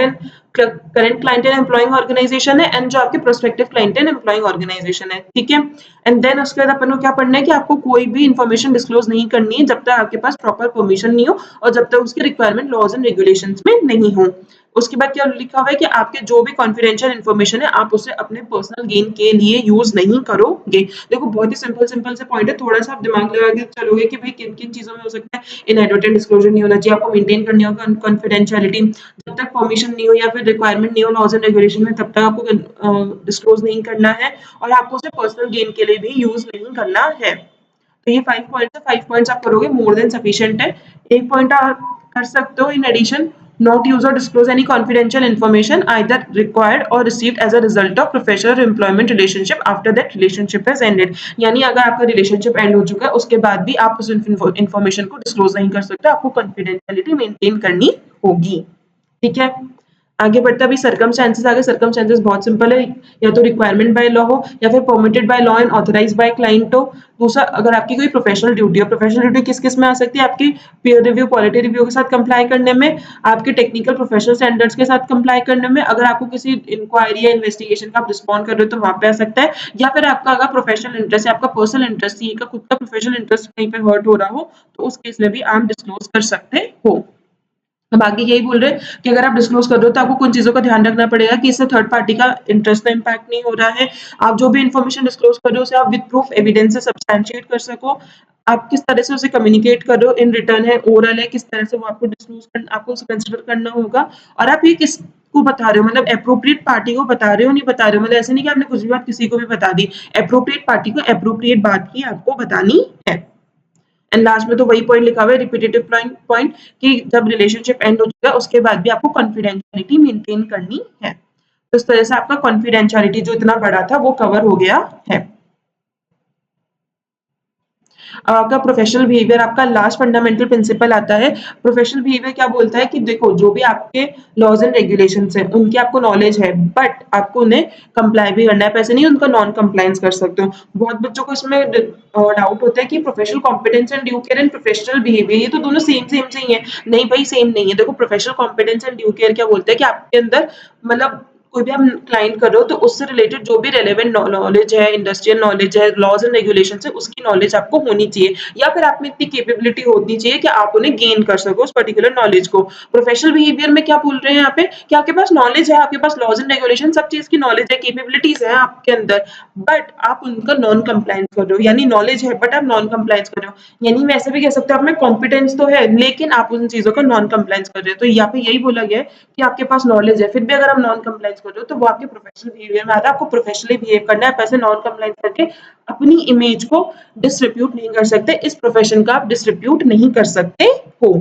and employing organisation है एंड जो आपके prospective client and employing organisation है, ठीक है। एंड देन उसके बाद अपन को क्या पढ़ना है कि आपको कोई भी इन्फॉर्मेशन डिस्क्लोज नहीं करनी है जब तक आपके पास प्रॉपर परमिशन नहीं हो और जब तक उसके रिक्वायरमेंट लॉज एंड रेगुलेशंस में नहीं हो। उसके बाद क्या लिखा हुआ है कि आपके जो भी कॉन्फिडेंशियल इन्फॉर्मेशन है आप उसे अपने पर्सनल गेन के लिए यूज नहीं करोगे। देखो बहुत ही सिंपल सिंपल से पॉइंट है, थोड़ा सा आप दिमाग लगा के चलोगे कि भाई किन किन चीजों में हो सकता है इनएडवर्टेंट डिस्क्लोजर नहीं होना चाहिए, आपको मेंटेन करनी होगा कॉन्फिडेंशियलिटी। जब तक परमिशन नहीं हो या फिर रिक्वायरमेंट नहीं हो लॉज एंड रेगुलेशन में तब तक आपको डिस्क्लोज नहीं करना है और आपको उसे पर्सनल गेन के लिए भी यूज नहीं करना है। तो ये 5 पॉइंट्स है, 5 पॉइंट्स आप करोगे मोर देन सफिशिएंट है। एक पॉइंट आप कर सकते हो in addition, not use or disclose any confidential information either required or received as a result of professional or employment relationship after that relationship has ended। यानी अगर आपका रिलेशनशिप एंड हो चुका है उसके बाद भी आप उस इंफॉर्मेशन को डिस्क्लोज नहीं कर सकते, आपको कॉन्फिडेंशियलिटी मेंटेन करनी होगी। ठीक है, आगे बढ़ते अभी सर्कमस्टेंसेस आगे। सर्कमस्टेंसेस बहुत सिंपल है, या तो रिक्वायरमेंट बाय लॉ हो या फिर permitted by law and authorised by client हो। दूसरा अगर आपकी कोई प्रोफेशनल ड्यूटी हो, प्रोफेशनल ड्यूटी किस किस में आ सकती है, आपकी पीयर रिव्यू क्वालिटी रिव्यू के साथ कंप्लाई करने में, आपके टेक्निकल प्रोफेशनल स्टैंडर्ड्स के साथ कंप्लाई करने में, अगर आपको किसी इंक्वायरी या इन्वेस्टिगेशन का आप रिस्पॉन्ड कर रहे हो तो वहां पे आ सकता है, या फिर आपका अगर प्रोफेशनल इंटरेस्ट है, आपका पर्सनल इंटरेस्ट है, खुद का प्रोफेशनल इंटरेस्ट कहीं पे हर्ट हो रहा हो तो उस केस में भी आप डिस्क्लोज कर सकते हो। अब आगे यही बोल रहे हैं कि अगर आप डिस्क्लोज कर रहे हो तो आपको कुछ चीजों का ध्यान रखना पड़ेगा कि इससे थर्ड पार्टी का इंटरेस्ट का इम्पैक्ट नहीं हो रहा है। आप जो भी इन्फॉर्मेशन डिस्क्लोज कर रहे हो उसे आप विद प्रूफ एविडेंस से सब्सटैंशिएट कर सको। आप किस तरह से उसे कम्युनिकेट कर रहे हो, इन रिटर्न है, ओरल है, किस तरह से वो आपको डिस्क्लोज करना, आपको उसे कंसिडर करना होगा। और आप ये किस को बता रहे हो, मतलब एप्रोप्रिएट पार्टी को बता रहे हो, नहीं बता रहे हो, मतलब ऐसे नहीं कि आपने कुछ भी बात किसी को भी बता दी। एप्रोप्रिएट पार्टी को एप्रोप्रिएट बात ही आपको बतानी है। एंड लास्ट में तो वही पॉइंट लिखा हुआ है, रिपीटेटिव पॉइंट, कि जब रिलेशनशिप एंड हो जाएगा उसके बाद भी आपको कॉन्फिडेंशियलिटी मेंटेन करनी है। तो इस तरह से आपका कॉन्फिडेंशियलिटी जो इतना बड़ा था वो कवर हो गया है। आपका प्रोफेशनल बिहेवियर, आपका लास्ट फंडामेंटल प्रिंसिपल आता है। प्रोफेशनल बिहेवियर क्या बोलता है कि देखो, जो भी आपके लॉज एंड रेगुलेशंस हैं उनकी आपको नॉलेज है, बट आपको उन्हें कंप्लाई भी करना है। पैसे नहीं उनका नॉन कंप्लायंस कर सकते हो। बहुत बच्चों को इसमें डाउट होता है कि professional competence and due care and professional behaviour, ये तो दोनों सेम सेम से ही है। नहीं भाई, सेम नहीं है। देखो, professional competence and due care क्या बोलते हैं कि आपके अंदर, मतलब कोई भी आप क्लाइंट कर रहे हो तो उससे रिलेटेड जो भी रेलेवेंट नॉलेज है, इंडस्ट्रियल नॉलेज है, लॉज एंड रेगुलेशन है, उसकी नॉलेज आपको होनी चाहिए, या फिर आप में इतनी कैपेबिलिटी होनी चाहिए कि आप उन्हें गेन कर सको उस पर्टिकुलर नॉलेज को। प्रोफेशनल बिहेवियर में क्या बोल रहे हैं यहाँ पे कि आपके पास नॉलेज है, आपके पास लॉज एंड रेगुलेशन सब चीज की नॉलेज है, कैपेबिलिटीज है आपके अंदर, बट आप उनका नॉन कंप्लायंस कर रहे हो। यानी नॉलेज है बट आप नॉन कंप्लायंस कर रहे हो। यानी मैं ऐसे भी कह सकते हो, आप में कॉम्पिटेंस तो है लेकिन आप उन चीजों का नॉन कंप्लायंस कर रहे हो। तो यहाँ पे यही बोला गया है कि आपके पास नॉलेज है, फिर भी अगर आप नॉन कंप्लायंस कर रहे हो तो वो आपके प्रोफेशनल बिहेवियर में आता है। आपको प्रोफेशनली बिहेव करना है, पैसे नॉन कंप्लायंस करके अपनी इमेज को डिस्ट्रीब्यूट नहीं कर सकते, इस प्रोफेशन का आप डिस्ट्रीब्यूट नहीं कर सकते हो।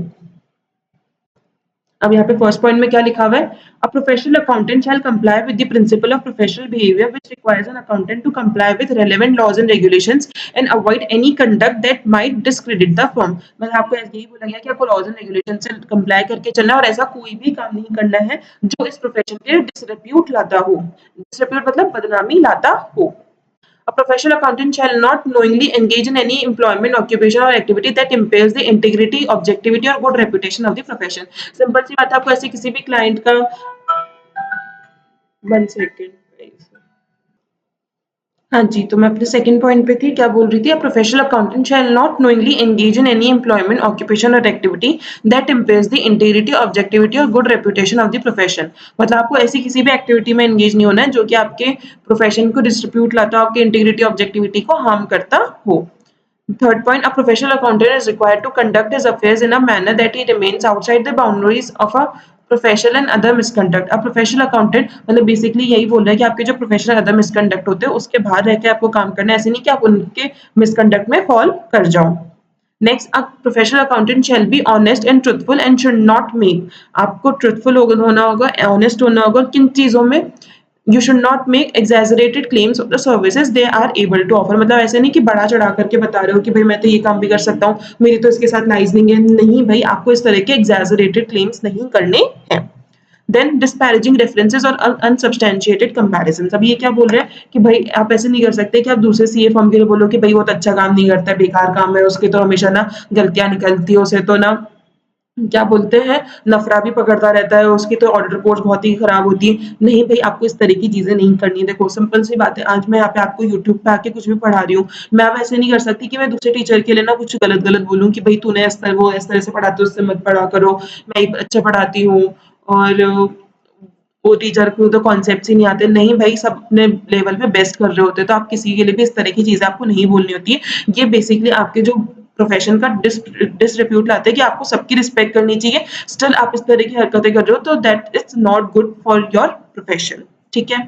अब यहाँ पे फर्स्ट पॉइंट में क्या लिखा हुआ है, a professional accountant shall comply with the principle of professional behaviour which requires an accountant to comply with relevant laws and regulations and avoid any conduct that might discredit the firm. मतलब आपको यही बोला गया कि आपको laws and regulation से comply करके चलना है और ऐसा कोई भी काम नहीं करना है जो इस प्रोफेशन के डिसरेप्यूट लाता हो। डिसरेप्यूट मतलब बदनामी लाता हो। A professional accountant shall not knowingly engage in any employment, occupation or activity that impairs the integrity, objectivity or good reputation of the profession. Simple सी बात है, आपको ऐसे किसी भी क्लाइंट का 1 सेकेंड, हाँ जी, तो मैं अपने सेकंड पॉइंट पे थी, क्या बोल रही थी, a professional accountant shall not knowingly engage in any employment, occupation और activity that impairs the integrity, objectivity और good reputation of the profession. मतलब आपको ऐसी किसी भी एक्टिविटी में एंगेज नहीं होना है जो कि आपके प्रोफेशन को डिस्ट्रीब्यूट लाता हो, आपके इंटीग्रिटी, ऑब्जेक्टिविटी को हार्म करता हो। Third point, a professional accountant is required to conduct his affairs in a manner that he remains outside the boundaries of a professional and other misconduct. अब professional accountant मतलब basically यही बोल रहा है कि आपके जो प्रोफेशनल अदर मिसकंडक्ट होते हैं उसके बाहर रह के आपको काम करना है, ऐसे नहीं कि आप उनके मिसकंडक्ट में फॉल कर जाओ। Next, a professional accountant shall be honest and truthful and should not make, आपको ट्रुथफुल होना होगा, ऑनेस्ट होना होगा। किन चीजों में, you should not make exaggerated claims of the services they are able to offer. मतलब ऐसे नहीं कि बड़ा चढ़ा करके बता रहे हो कि भाई मैं तो ये काम भी कर सकता हूँ, मेरी तो इसके साथ लाइजनिंग है। नहीं भाई, आपको इस तरह के एग्जैजरेटेड क्लेम्स नहीं करने हैं। देन डिस्पैरेजिंग रेफरेंसेस और अनसब्सटैंशिएटेड कंपैरिजंस। अब ये क्या बोल रहे हैं कि भाई आप ऐसे नहीं कर सकते कि आप दूसरे सीए फर्म के लिए बोलो कि भाई वो तो अच्छा काम नहीं करता है, बेकार काम है, उसके तो हमेशा ना गलतियां निकलती है, उसे तो ना क्या बोलते हैं, नफरा भी पकड़ता रहता है, उसकी तो ऑडिट रिपोर्ट बहुत ही खराब होती है। नहीं भाई, आपको इस तरह की चीजें नहीं करनी। देखो सिंपल सी बात है, आज मैं यहाँ पे आपको यूट्यूब पे आके कुछ भी पढ़ा रही हूँ, मैं अब ऐसे नहीं कर सकती कि मैं दूसरे टीचर के लिए ना कुछ गलत गलत बोलूँ कि भाई तूने वो इस तरह से पढ़ाते उससे मत पढ़ा करो, मैं अच्छा पढ़ाती हूँ और वो टीचर को तो कॉन्सेप्ट ही नहीं आते। नहीं भाई, सब अपने लेवल पे बेस्ट कर रहे होते हैं, तो आप किसी के लिए भी इस तरह की चीजें आपको नहीं बोलनी होती है। ये बेसिकली आपके जो प्रोफेशन का डिसरिप्यूट लाते हैं कि आपको सबकी रिस्पेक्ट करनी चाहिए, स्टिल आप इस तरह की हरकतें कर रहे हो, तो that is not good for your profession. ठीक है।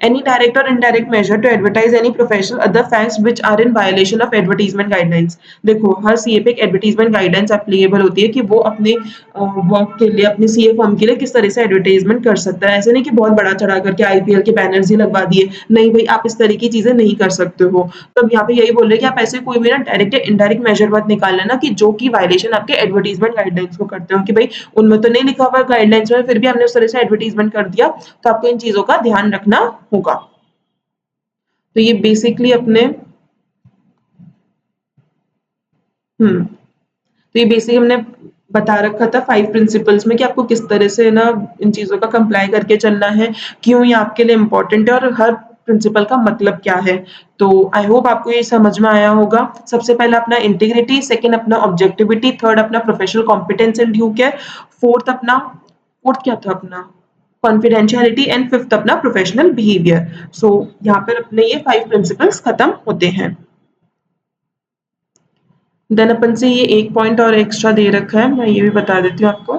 Any direct or indirect measure to advertise any professional other facts which are in violation of advertisement guidelines। देखो, हर सीए पे एक एडवर्टीजमेंट गाइडेंस एप्लीकेबल होती है कि वो अपने वर्क के लिए, अपने सीए फर्म के लिए किस तरह से एडवर्टाइजमेंट कर सकता है। ऐसे नहीं कि बहुत बड़ा चढ़ा करके आईपीएल के बैनर्स ही लगवा दिए। नहीं भाई, आप इस तरह की चीजें नहीं कर सकते हो। तो अब यहाँ पे यही बोल रहे हैं कि आप ऐसे कोई भी ना डायरेक्ट या इनडायरेक्ट मेजर मत निकालना ना कि जो कि वायलेशन आपके एडवर्टीजमेंट गाइडलाइंस को करते हो, कि भाई उनमें तो नहीं लिखा हुआ गाइडलाइंस में, फिर भी हमने उस तरह से एडवर्टीजमेंट कर दिया, तो आपको इन चीजों का ध्यान रखना होगा। तो ये बेसिकली अपने तो ये बेसिकली हमने बता रखा था 5 प्रिंसिपल्स में कि आपको किस तरह से ना इन चीजों का कंप्लाई करके चलना है, क्यों ये आपके लिए इम्पोर्टेंट है और हर प्रिंसिपल का मतलब क्या है। तो आई होप आपको ये समझ में आया होगा। सबसे पहले अपना इंटीग्रिटी, सेकंड अपना ऑब्जेक्टिविटी, थर्ड अपना professional competence and due care, fourth क्या था अपना कॉन्फिडेंशियलिटी एंड फिफ्थ अपना प्रोफेशनल बिहेवियर। सो यहाँ पर अपने ये 5 प्रिंसिपल्स खत्म होते हैं। देन अपन से ये एक पॉइंट और एक्स्ट्रा दे रखा है, मैं ये भी बता देती हूँ आपको।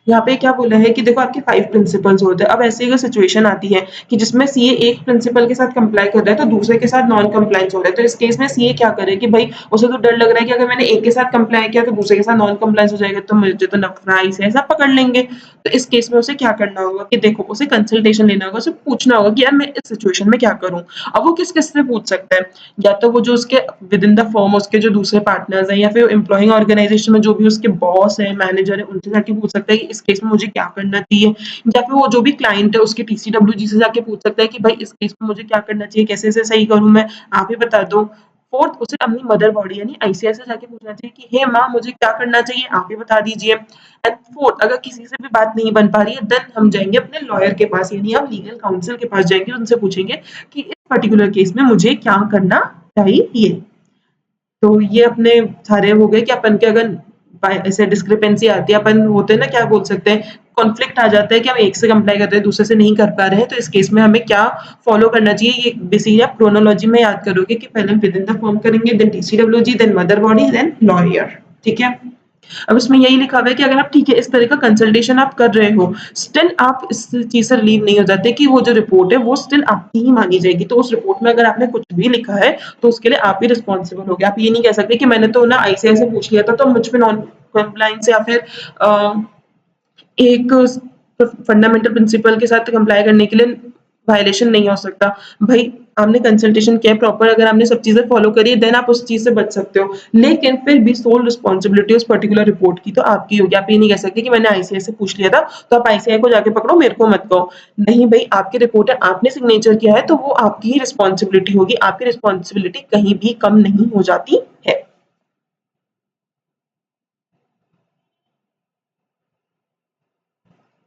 यहाँ पे क्या बोला है कि देखो आपके 5 प्रिंसिपल्स होते हैं। अब ऐसी अगर सिचुएशन आती है कि जिसमें सीए एक प्रिंसिपल के साथ कंप्लाई कर रहा है तो दूसरे के साथ नॉन कंप्लायंस हो रहा है। तो इस केस में सीए क्या करे कि भाई उसे तो डर लग रहा है कि अगर मैंने एक के साथ कंप्लाई किया तो दूसरे के साथ नॉन कंप्लायंस हो जाएगा तो मुझे तो नफराई से ऐसा पकड़ लेंगे। तो इस केस में उसे क्या करना होगा कि देखो उसे कंसल्टेशन लेना होगा, उसे पूछना होगा कि यार मैं इस सिचुएशन में क्या करूँ। अब वो किस किस से पूछ सकता है, या तो वो जो उसके विद इन द फर्म उसके जो दूसरे पार्टनर्स हैं या फिर एम्प्लॉइंग ऑर्गेनाइजेशन में जो भी उसके बॉस है, मैनेजर है, उनसे जाके पूछ सकता है कि इस केस में मुझे क्या करना चाहिए, या फिर वो जो भी क्लाइंट है उसके टीसीडब्ल्यूजी से जाके पूछ सकता है कि भाई इस केस में मुझे क्या करना चाहिए, कैसे इसे सही करूं मैं, आप ही बता दो। फोर्थ, उसे अपनी मदर बॉडी यानी आईसीआई से जाके पूछना चाहिए कि हे माँ मुझे क्या करना चाहिए, आप ही बता दीजिए। एंड फोर्थ, अगर किसी से भी बात नहीं बन पा रही है देन हम जाएंगे अपने लॉयर के पास यानी हम लीगल काउंसिल के पास जाएंगे, उनसे पूछेंगे कि इस पर्टिकुलर केस में मुझे क्या करना चाहिए। तो ये अपने सारे हो गए कि अपन के अगर ऐसे डिस्क्रिपेंसी आती है, अपन होते हैं ना क्या बोल सकते हैं, कॉन्फ्लिक्ट आ जाता है कि हम एक से कंप्लाई कर रहे हैं दूसरे से नहीं कर पा रहे हैं, तो इस केस में हमें क्या फॉलो करना चाहिए। ये बेसिकली आप क्रोनोलॉजी में याद करोगे कि पहले हम विद इन द फॉर्म करेंगे, then TCWG, then mother body, then lawyer. ठीक है। अब इसमें यही लिखा हुआ है कि अगर आप ठीक है इस तरह का कंसल्टेशन आप कर रहे हो, स्टिल आप इस चीज से रिलीव नहीं हो जाते कि वो जो रिपोर्ट है वो स्टिल आपकी ही मानी जाएगी। तो उस रिपोर्ट में अगर आपने कुछ भी लिखा है तो उसके लिए आप ही रिस्पॉन्सिबल हो गए। आप ये नहीं कह सकते कि मैंने तो ना आईसीआई से पूछ लिया था तो मुझ पे नॉन कंप्लायंस या फिर एक फंडामेंटल प्रिंसिपल के साथ कंप्लाई करने के लिए वायलेशन नहीं हो सकता। भाई आपने कंसल्टेशन किया प्रॉपर, अगर आपने सब चीजें फॉलो करी देन आप उस चीज से बच सकते हो, लेकिन फिर भी सोल रिस्पॉन्सिबिलिटी उस पर्टिकुलर रिपोर्ट की तो आपकी होगी। आप ये नहीं कह सकते कि मैंने आईसीआई से पूछ लिया था तो आप आईसीआई को जाके पकड़ो, मेरे को मत कहो। नहीं भाई, आपकी रिपोर्ट है, आपने सिग्नेचर किया है तो वो आपकी ही रिस्पॉन्सिबिलिटी होगी, आपकी रिस्पॉन्सिबिलिटी कहीं भी कम नहीं हो जाती है।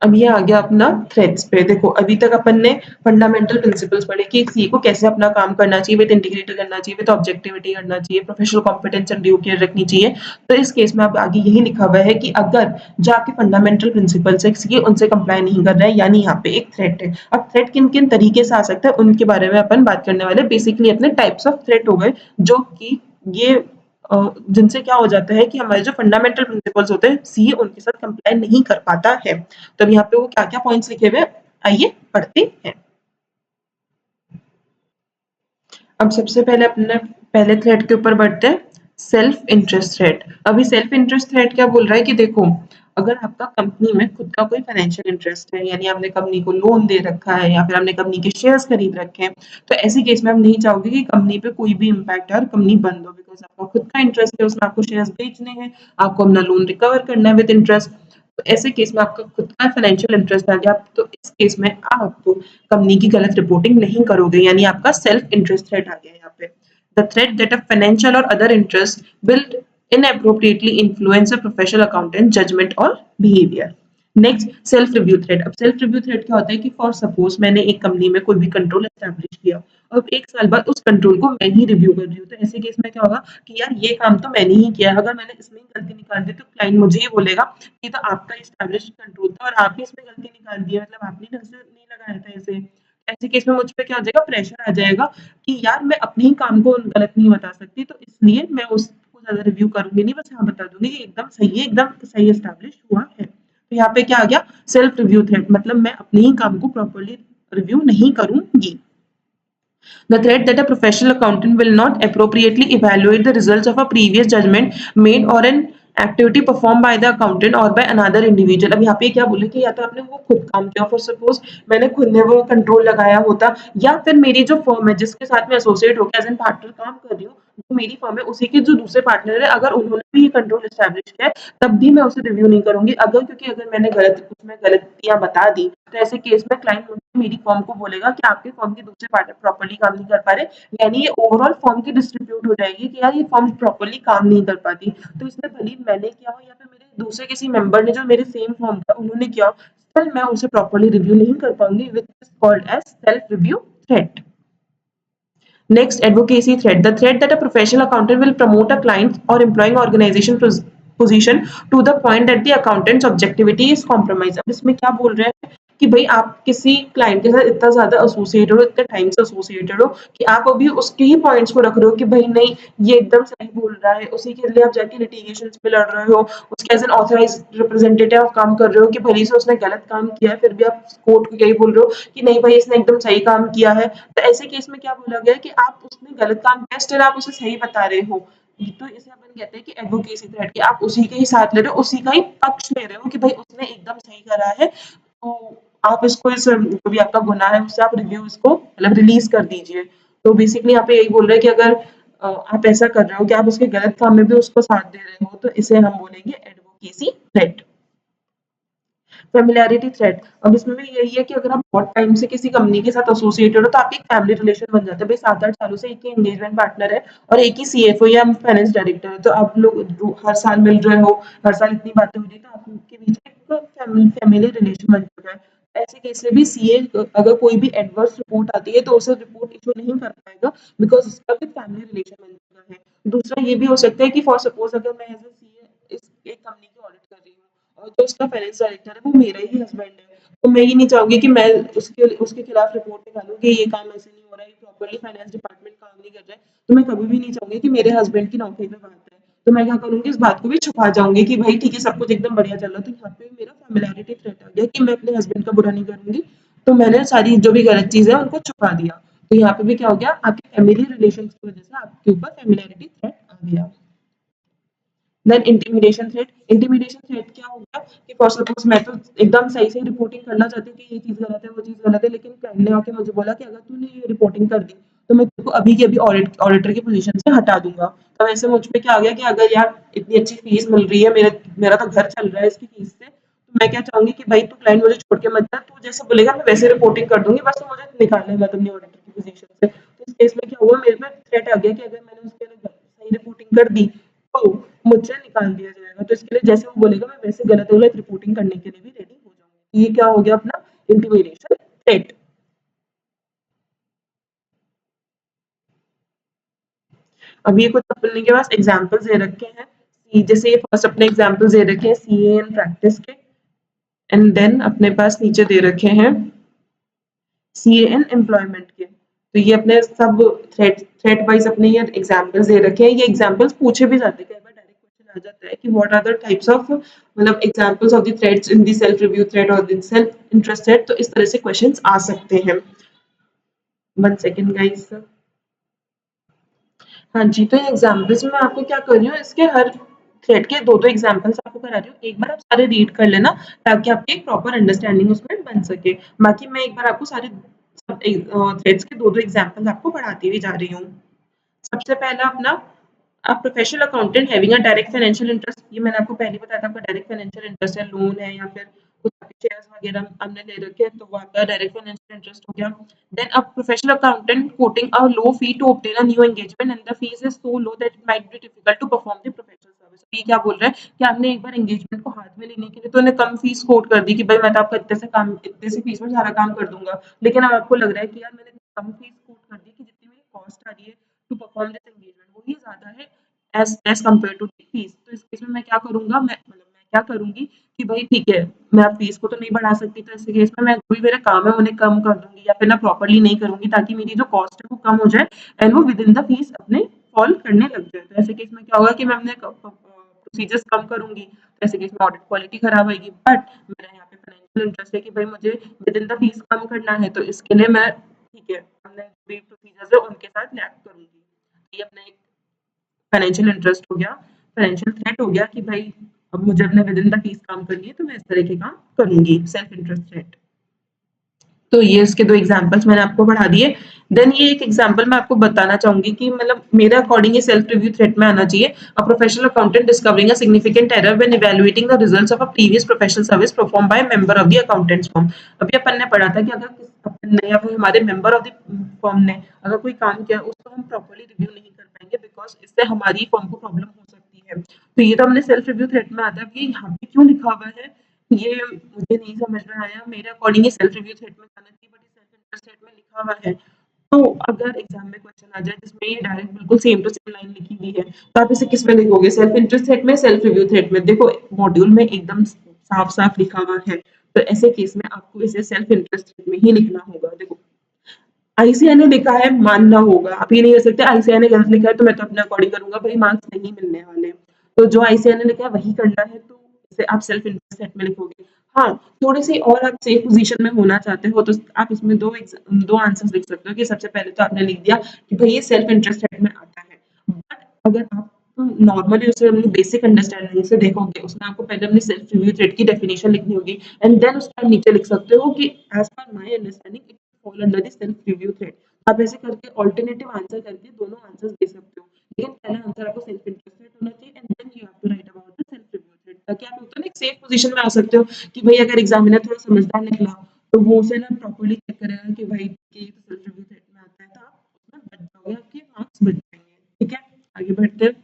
अब ये आ गया अपना थ्रेड्स पे। देखो अभी तक अपन ने फंडामेंटल प्रिंसिपल्स पढ़े कि एक सी को कैसे अपना काम करना चाहिए, विद इंटीग्रिटी करना चाहिए, विद ऑब्जेक्टिविटी करना चाहिए, professional competence and due care रखनी चाहिए। तो इस केस में अब आगे यही लिखा हुआ है कि अगर जो आपके फंडामेंटल प्रिंसिपल्स है सी उनसे कंप्लाई नहीं कर रहा है यानी यहाँ पे एक थ्रेट है। अब थ्रेट किन किन तरीके से आ सकता है उनके बारे में अपन बात करने वाले। बेसिकली अपने टाइप्स ऑफ थ्रेट हो गए जो कि ये जिनसे क्या हो जाता है कि हमारे जो फंडामेंटल प्रिंसिपल्स होते हैं सी उनके साथ कंप्लाई नहीं कर पाता है। तो अब यहाँ पे वो क्या क्या पॉइंट्स लिखे हुए हैं आइए पढ़ते हैं। अब सबसे पहले अपने पहले थ्रेड के ऊपर बढ़ते हैं, सेल्फ इंटरेस्ट थ्रेड। अभी सेल्फ इंटरेस्ट थ्रेड क्या बोल रहा है कि देखो अगर आपका कंपनी में खुद का कोई फाइनेंशियल इंटरेस्ट है यानी आपने कंपनी को लोन दे रखा है या फिर आपने कंपनी के शेयर्स खरीद रखे हैं, तो ऐसी केस में आप नहीं चाहोगे कि कंपनी पे कोई भी इम्पैक्ट है और कंपनी बंद हो, बिकॉज आपका खुद का इंटरेस्ट है उसमें, आपको शेयर्स बेचने हैं, आपको अपना लोन रिकवर करना है विद इंटरेस्ट। तो ऐसे केस में आपका खुद का फाइनेंशियल इंटरेस्ट आ गया, तो इस केस में आप कंपनी की गलत रिपोर्टिंग नहीं करोगे यानी आपका सेल्फ इंटरेस्ट थ्रेट आ गया यहाँ पे। The threat that a financial और other interest will inappropriately influence a professional accountant judgment or behavior. Next self review threat. अब सेल्फ रिव्यू थ्रेड क्या होता है कि फॉर सपोज मैंने एक कंपनी में कोई भी कंट्रोल एस्टैब्लिश किया और एक साल बाद उस कंट्रोल को मैं ही रिव्यू कर रही हूँ, तो ऐसे केस में क्या होगा कि यार ये काम तो मैंने ही किया है, अगर मैंने इसमें गलती निकाल दी तो क्लाइंट मुझे ही बोलेगा कि तो आपका एस्टैब्लिश कंट्रोल था और आप ही इसमें गलती निकाल दी है, मतलब आपने ढंग से नहीं लगाया था इसे। ऐसे केस में मुझ पे क्या हो जाएगा, प्रेशर आ जाएगा कि यार मैं अपने ही काम को गलत नहीं बता सकती, तो इसलिए मैं उसको ज्यादा रिव्यू करूंगी नहीं, बस हाँ बता दूंगी कि एकदम सही है, एकदम सही एस्टैब्लिश हुआ है। तो यहाँ पे क्या आ गया, सेल्फ रिव्यू थ्रेड, मतलब मैं अपने ही काम को प्रॉपर्ली रिव्यू नहीं करूंगी। The threat that a professional accountant will not appropriately evaluate the results of a previous judgment made or an activity perform by the accountant और बाय अनदर इंडिविजुअल। अब यहाँ पे क्या बोले कि या तो आपने वो खुद काम किया, फॉर सपोज मैंने खुद ने वो कंट्रोल लगाया होता, या फिर मेरी जो फर्म है जिसके साथ मैं एसोसिएट होकर एज एन पार्टनर काम कर रही हूँ, जो मेरी फर्म है उसी के जो दूसरे पार्टनर है अगर उन्होंने भी ये कंट्रोल एस्टैब्लिश किया है तब भी मैं उसे रिव्यू नहीं करूंगी। अगर क्योंकि अगर मैंने गलत उसमें गलतियां बता दी तो ऐसे केस में क्लाइंट मेरी फर्म को बोलेगा कि आपके फर्म के दूसरे पार्टनर प्रॉपर्ली काम नहीं कर पा रहे, यानी ये ओवरऑल फर्म की डिस्ट्रीब्यूट हो जाएगी कि यार ये फर्म प्रॉपर्ली काम नहीं कर पाती। तो इसलिए भले मैंने किया हो या फिर मेरे दूसरे किसी मेंबर ने जो मेरे सेम फर्म का उन्होंने किया हो, स्टिल मैं उसे प्रॉपर्ली रिव्यू नहीं कर पाऊंगी, which is called as self review threat. Next, advocacy threat. The threat that a professional accountant will promote a client or employing organization position to the point that the accountant's objectivity is compromised. अब इसमें क्या बोल रहे हैं कि भाई आप किसी क्लाइंट के साथ इतना ज़्यादा एसोसिएटेड हो, इतने टाइम से एसोसिएटेड हो कि आप अभी उसके ही पॉइंट्स को रख रहे हो कि भाई नहीं, ये एकदम सही बोल रहा है, उसी के लिए आप जाके लिटिगेशंस पे लड़ रहे हो, उसके एज़ एन ऑथराइज्ड रिप्रेजेंटेटिव आप काम कर रहे हो कि भले से उसने गलत काम किया है, फिर भी आप कोर्ट को यही बोल रहे हो कि नहीं भाई इसने एकदम सही काम किया है। तो ऐसे केस में क्या बोला गया है कि आप उसने गलत काम किया, स्टिल आप उसे सही बता रहे हो। तो इसे अपन कहते हैं कि एडवोकेसी थ्रेट, कि आप उसी के ही साथ ले रहे हो, उसी का ही पक्ष ले रहे हो कि भाई उसने एकदम सही करा है, तो आप इसको इस जो भी आपका गुनाह है उससे आप रिव्यू इसको मतलब रिलीज कर दीजिए। तो बेसिकली यहाँ पे यही बोल रहे हैं कि अगर आप ऐसा कर रहे हो कि आप उसके गलत काम में भी उसको साथ दे रहे हो, तो इसे हम बोलेंगे एडवोकेसी थ्रेट। फ़ैमिलियरिटी थ्रेट, अब इसमें भी यही है कि अगर आप बहुत टाइम से किसी कंपनी के साथ एसोसिएटेड हो तो आपकी एक फैमिली रिलेशन बन जाता है। भई 7-8 सालों से एक ही एंगेजमेंट पार्टनर है और एक ही सीएफओ या फाइनेंस डायरेक्टर है, तो आप लोग हर साल मिल रहे हो, हर साल इतनी बातें हो रही है, तो आप लोग के बीच में एक फैमिली रिलेशन बन चुका है। ऐसे केस में भी सीए अगर कोई भी एडवर्स रिपोर्ट आती है तो उसे रिपोर्ट इश्यू नहीं कर पाएगा, बिकॉज़ उसका भी फैमिली रिलेशन बन चुका है। दूसरा ये भी हो सकता है कि फॉर सपोज़ अगर मैं एज़ अ सीए इस एक कंपनी की ऑडिट कर रही हूँ और जो उसका फाइनेंस डायरेक्टर है वो मेरा ही हस्बैंड है, तो मैं ये नहीं चाहूंगी कि मैं उसके उसके खिलाफ रिपोर्ट निकालूं कि ये काम ऐसे नहीं हो रहा है, प्रॉपर्ली फाइनेंस डिपार्टमेंट काम नहीं कर रहा है। तो मैं कभी भी नहीं चाहूंगी कि मेरे हस्बैंड की नौकरी पे बात है, तो मैं क्या करूंगी, इस बात को भी छुपा जाऊंगी कि भाई ठीक है सब कुछ एकदम बढ़िया चल रहा है। तो यहाँ पे मेरा फैमिलियरिटी थ्रेट आ गया कि मैं अपने हस्बैंड का बुरा नहीं करूंगी, तो मैंने सारी जो भी गलत चीजें हैं उनको छुपा दिया। तो यहाँ पे भी क्या हो गया, आपके फैमिली रिलेशन की वजह से आपके ऊपर फैमिलियरिटी थ्रेट आ गया। देन इंटिमिडेशन थ्रेट क्या हो गया कि फॉर सपोज मैं तो एकदम सही से रिपोर्टिंग करना चाहती हूँ कि ये चीज़ गलत है, वो चीज़ गलत है, लेकिन क्लाइंट ने आके मुझे बोला कि अगर तूने ये रिपोर्टिंग कर दी तो मैं तेरे को अभी के अभी ऑडिटर की पोजीशन से हटा दूंगा। तो वैसे मुझ पे क्या आ गया कि अगर यार इतनी अच्छी फीस मिल रही है, मेरा तो घर चल रहा है इसकी फीस से, तो मैं क्या चाहूंगी कि भाई तू क्लाइंट मुझे छोड़ के मत जा, तू जैसे बोलेगा मैं वैसे रिपोर्टिंग कर दूंगी, बस तू मुझे निकालने मत अपनी ऑडिटर की पोजीशन से। तो इस केस में क्या हुआ, मेरे पे थ्रेट आ गया कि अगर मैंने उसके लिए सही रिपोर्टिंग कर दी तो मुझसे निकाल दिया जाएगा। तो इसके लिए जैसे वो बोलेगा मैं वैसे गलत रिपोर्टिंग करने के लिए भी रेडी हो जाऊंगी। ये क्या हो गया अपना इंटिमिडेशन थ्रेट। अब ये कुछ अपने के पास एग्जांपल्स दे रखे हैं, जैसे ये फर्स्ट अपने एग्जांपल्स दे रखे हैं सीए इन प्रैक्टिस के, एंड देन अपने पास नीचे दे रखे हैं सीए इन एम्प्लॉयमेंट के। तो ये अपने सब थ्रेट थ्रेट वाइज अपने ये एग्जांपल्स दे रखे हैं। ये एग्जांपल्स पूछे भी जाते हैं, कई बार डायरेक्ट क्वेश्चन आ जाता है कि what are the types of मतलब examples of the threats in the self review threat और द सेल्फ इंटरेस्ट थ्रेट। तो इस तरह से क्वेश्चंस आ सकते हैं। 1 सेकंड गाइस। हाँ जी, तो ये एग्जांपल्स मैं आपको क्या कर रही हूँ, इसके हर थ्रेड के 2-2 एग्जांपल्स आपको करा रही हूँ। एक बार आप सारे रीड कर लेना ताकि आपकी एक प्रॉपर अंडरस्टैंडिंग उसमें बन सके। बाकी मैं एक बार आपको सारे सब थ्रेड्स के 2-2 एग्जांपल्स आपको पढ़ाती हुई जा रही हूँ। सबसे पहला अपना professional accountant having a direct financial interest, ये मैंने आपको पहले बताया था, आपका डायरेक्ट फाइनेंशियल इंटरेस्ट है, लोन है या फिर कुछ आपके शेयर्स वगैरह हमने ले रखे हैं, तो वो आपका डायरेक्ट फाइनेंशियल इंटरेस्ट हो गया। Then a professional accountant quoting a low fee to obtain a new engagement and the fees is so low that it might be difficult to perform the professional service। ये क्या बोल रहा है कि आपने एक बार एंगेजमेंट को हाथ में लेने के लिए तो उन्हें कम फीस कोट कर दी कि भाई मैं तो आपका इतने से फीस में सारा काम कर दूंगा, लेकिन अब आपको लग रहा है कि यार मैंने कम फीस कोट कर दी कि जितनी मेरी कॉस्ट आ रही है टू परफॉर्म दिस एंगेजमेंट वो ही ज़्यादा है as compare to the fees. तो इस केस में मैं क्या करूँगा, मैं क्या करूँगी कि भाई ठीक है, मैं अब फीस को तो नहीं बढ़ा सकती, तो ऐसे केस में मैं जो भी मेरा काम है उन्हें कम कर दूँगी या फिर ना प्रॉपर्ली नहीं करूँगी ताकि मेरी जो कॉस्ट है वो कम हो जाए एंड वो विदिन द फीस अपने फॉल करने लग जाए। तो ऐसे केस में क्या होगा कि मैं अपने प्रोसीजर्स कम करूँगी, तो ऐसे केस में ऑडिट क्वालिटी खराब आएगी। बट मेरा यहाँ पे फाइनेंशियल इंटरेस्ट है कि भाई मुझे विदिन द फीस कम करना है, तो इसके लिए मैं ठीक है, हमने जो भी प्रोसीजर्स है उनके साथ लैप करूँगी। ये अपना एक फाइनेंशियल इंटरेस्ट हो गया, फाइनेंशियल थ्रेट हो गया कि भाई अब मुझे अपने विदिन द फीस काम करनी है, तो मैं इस तरह के काम करूँगी, सेल्फ इंटरेस्ट थ्रेट। तो ये इसके 2 एग्जांपल्स मैंने आपको बढ़ा दिए। देन ये एक एग्जांपल मैं आपको बताना चाहूँगी कि मतलब मेरे अकॉर्डिंग ये सेल्फ रिव्यू थ्रेट में आना चाहिए। अ professional accountant discovering a significant error when evaluating the results of a previous professional service performed by a member of the accountants firm. अभी अपन ने पढ़ा था कि अगर अपन ने या फिर हमारे मेंबर ऑफ द फर्म ने अगर कोई काम किया उसको हम प्रॉपर्ली रिव्यू नहीं कर पाएँगे, बिकॉज़ इससे हमारी फर्म को प्रॉब्लम हो सकती है। तो ये तो हमने सेल्फ रिव्यू थ्रेट में आता है। अब ये यहाँ पे क्यों लिखा हुआ है, ये मुझे नहीं समझ में आया। मेरे अकॉर्डिंग ये सेल्फ रिव्यू थ्रेट में आना चाहिए, बट ये सेल्फ इंटरेस्ट थ्रेट में लिखा हुआ है। तो अगर एग्जाम में क्वेश्चन आ जाए जिसमें ये डायरेक्ट बिल्कुल सेम टू सेम लाइन लिखी हुई है, तो आप इसे किस में लिखोगे, सेल्फ इंटरेस्ट थ्रेट में, सेल्फ रिव्यू थ्रेट में? देखो मॉड्यूल में एकदम साफ-साफ लिखा हुआ है। तो ऐसे केस में आपको इसे सेल्फ इंटरेस्टेड में ही लिखना होगा। देखो आईसीआई ने लिखा है, मानना होगा, आप ये नहीं कह सकते आईसीआई ने गलत लिखा है तो मैं तो अपने अकॉर्डिंग करूंगा, भाई मार्क्स नहीं मिलने वाले। तो जो आईसीआई ने लिखा है वही करना है, तो इसे आप सेल्फ इंटरेस्ट सेट में लिखोगे। हाँ, थोड़ी सी और आप सेफ पोजीशन में होना चाहते हो तो आप इसमें दो आंसर्स लिख सकते हो कि सबसे पहले तो आपने लिख दिया कि भाई ये सेल्फ इंटरेस्ट सेट में आता है, बट अगर आप नॉर्मली उसे अपनी बेसिक अंडरस्टैंडिंग से देखोगे, उसमें आपको पहले अपनी सेल्फ रिव्यू थ्रेड की डेफिनेशन लिखनी होगी एंड देन उसके नीचे लिख सकते हो कि as per my understanding it fall under the self review threat. आप ऐसे करके ऑल्टरनेटिव आंसर करके दोनों आंसर्स दे सकते हो, लेकिन पहला आंसर आपको सेल्फ इंटरेस्टेड होना चाहिए and then you have to write about the self review threat, ताकि आप होता है ना एक सेफ पोजीशन में आ सकते हो कि भाई अगर एग्जामिनर थोड़ा समझदार निकला तो वो उसे ना प्रॉपर्ली चेक करेगा कि भाई ये तो सेल्फ रिव्यू थ्रेड में आता है, तो आप उसमें बच जाओगे, आपके मार्क्स बच जाएंगे। ठीक है, आगे बढ़ते हैं।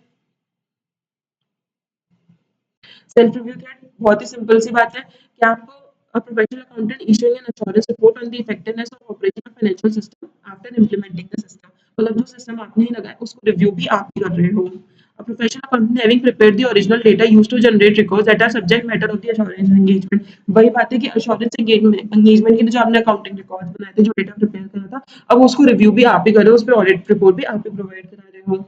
सेल्फ रिव्यू थ्रेड बहुत ही सिंपल सी बात है कि आपको professional accountant issuing N assurance report on the effectiveness of operation of financial system after implementing the system, मतलब जो सिस्टम आपने ही लगाया उसको रिव्यू भी आप ही कर रहे हो। A professional accountant having prepared the original data used to generate records that are subject matter of the assurance engagement। वही बात है कि assurance engagement के लिए जो आपने अकाउंटिंग रिकॉर्ड्स बनाए थे, जो डेटा प्रिपेयर करा था, अब उसको रिव्यू भी आप ही कर रहे हो, उस पर ऑडिट रिपोर्ट भी आप ही प्रोवाइड करा रहे हो।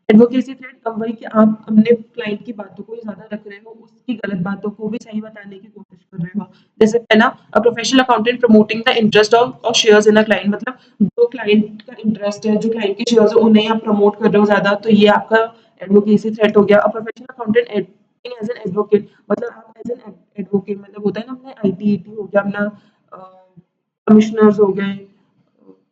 एडवोकेसी थ्रेड अब वही कि आप अपने क्लाइंट की बातों को ही ज्यादा रख रहे हो, उसकी गलत बातों को भी सही बताने की कोशिश कर रहे हो। जैसे पहला, अ professional accountant promoting the interest of shares in a client, मतलब जो क्लाइंट का इंटरेस्ट है, जो क्लाइंट के शेयर्स है उन्हें आप प्रमोट कर रहे हो ज्यादा, तो ये आपका एडवोकेसी थ्रेड हो गया। A professional accountant acting as an advocate, मतलब आप एज एन एडवोकेट, मतलब होता है ना अपने आईटी हो गया, अपना कमिश्नर्स हो गए,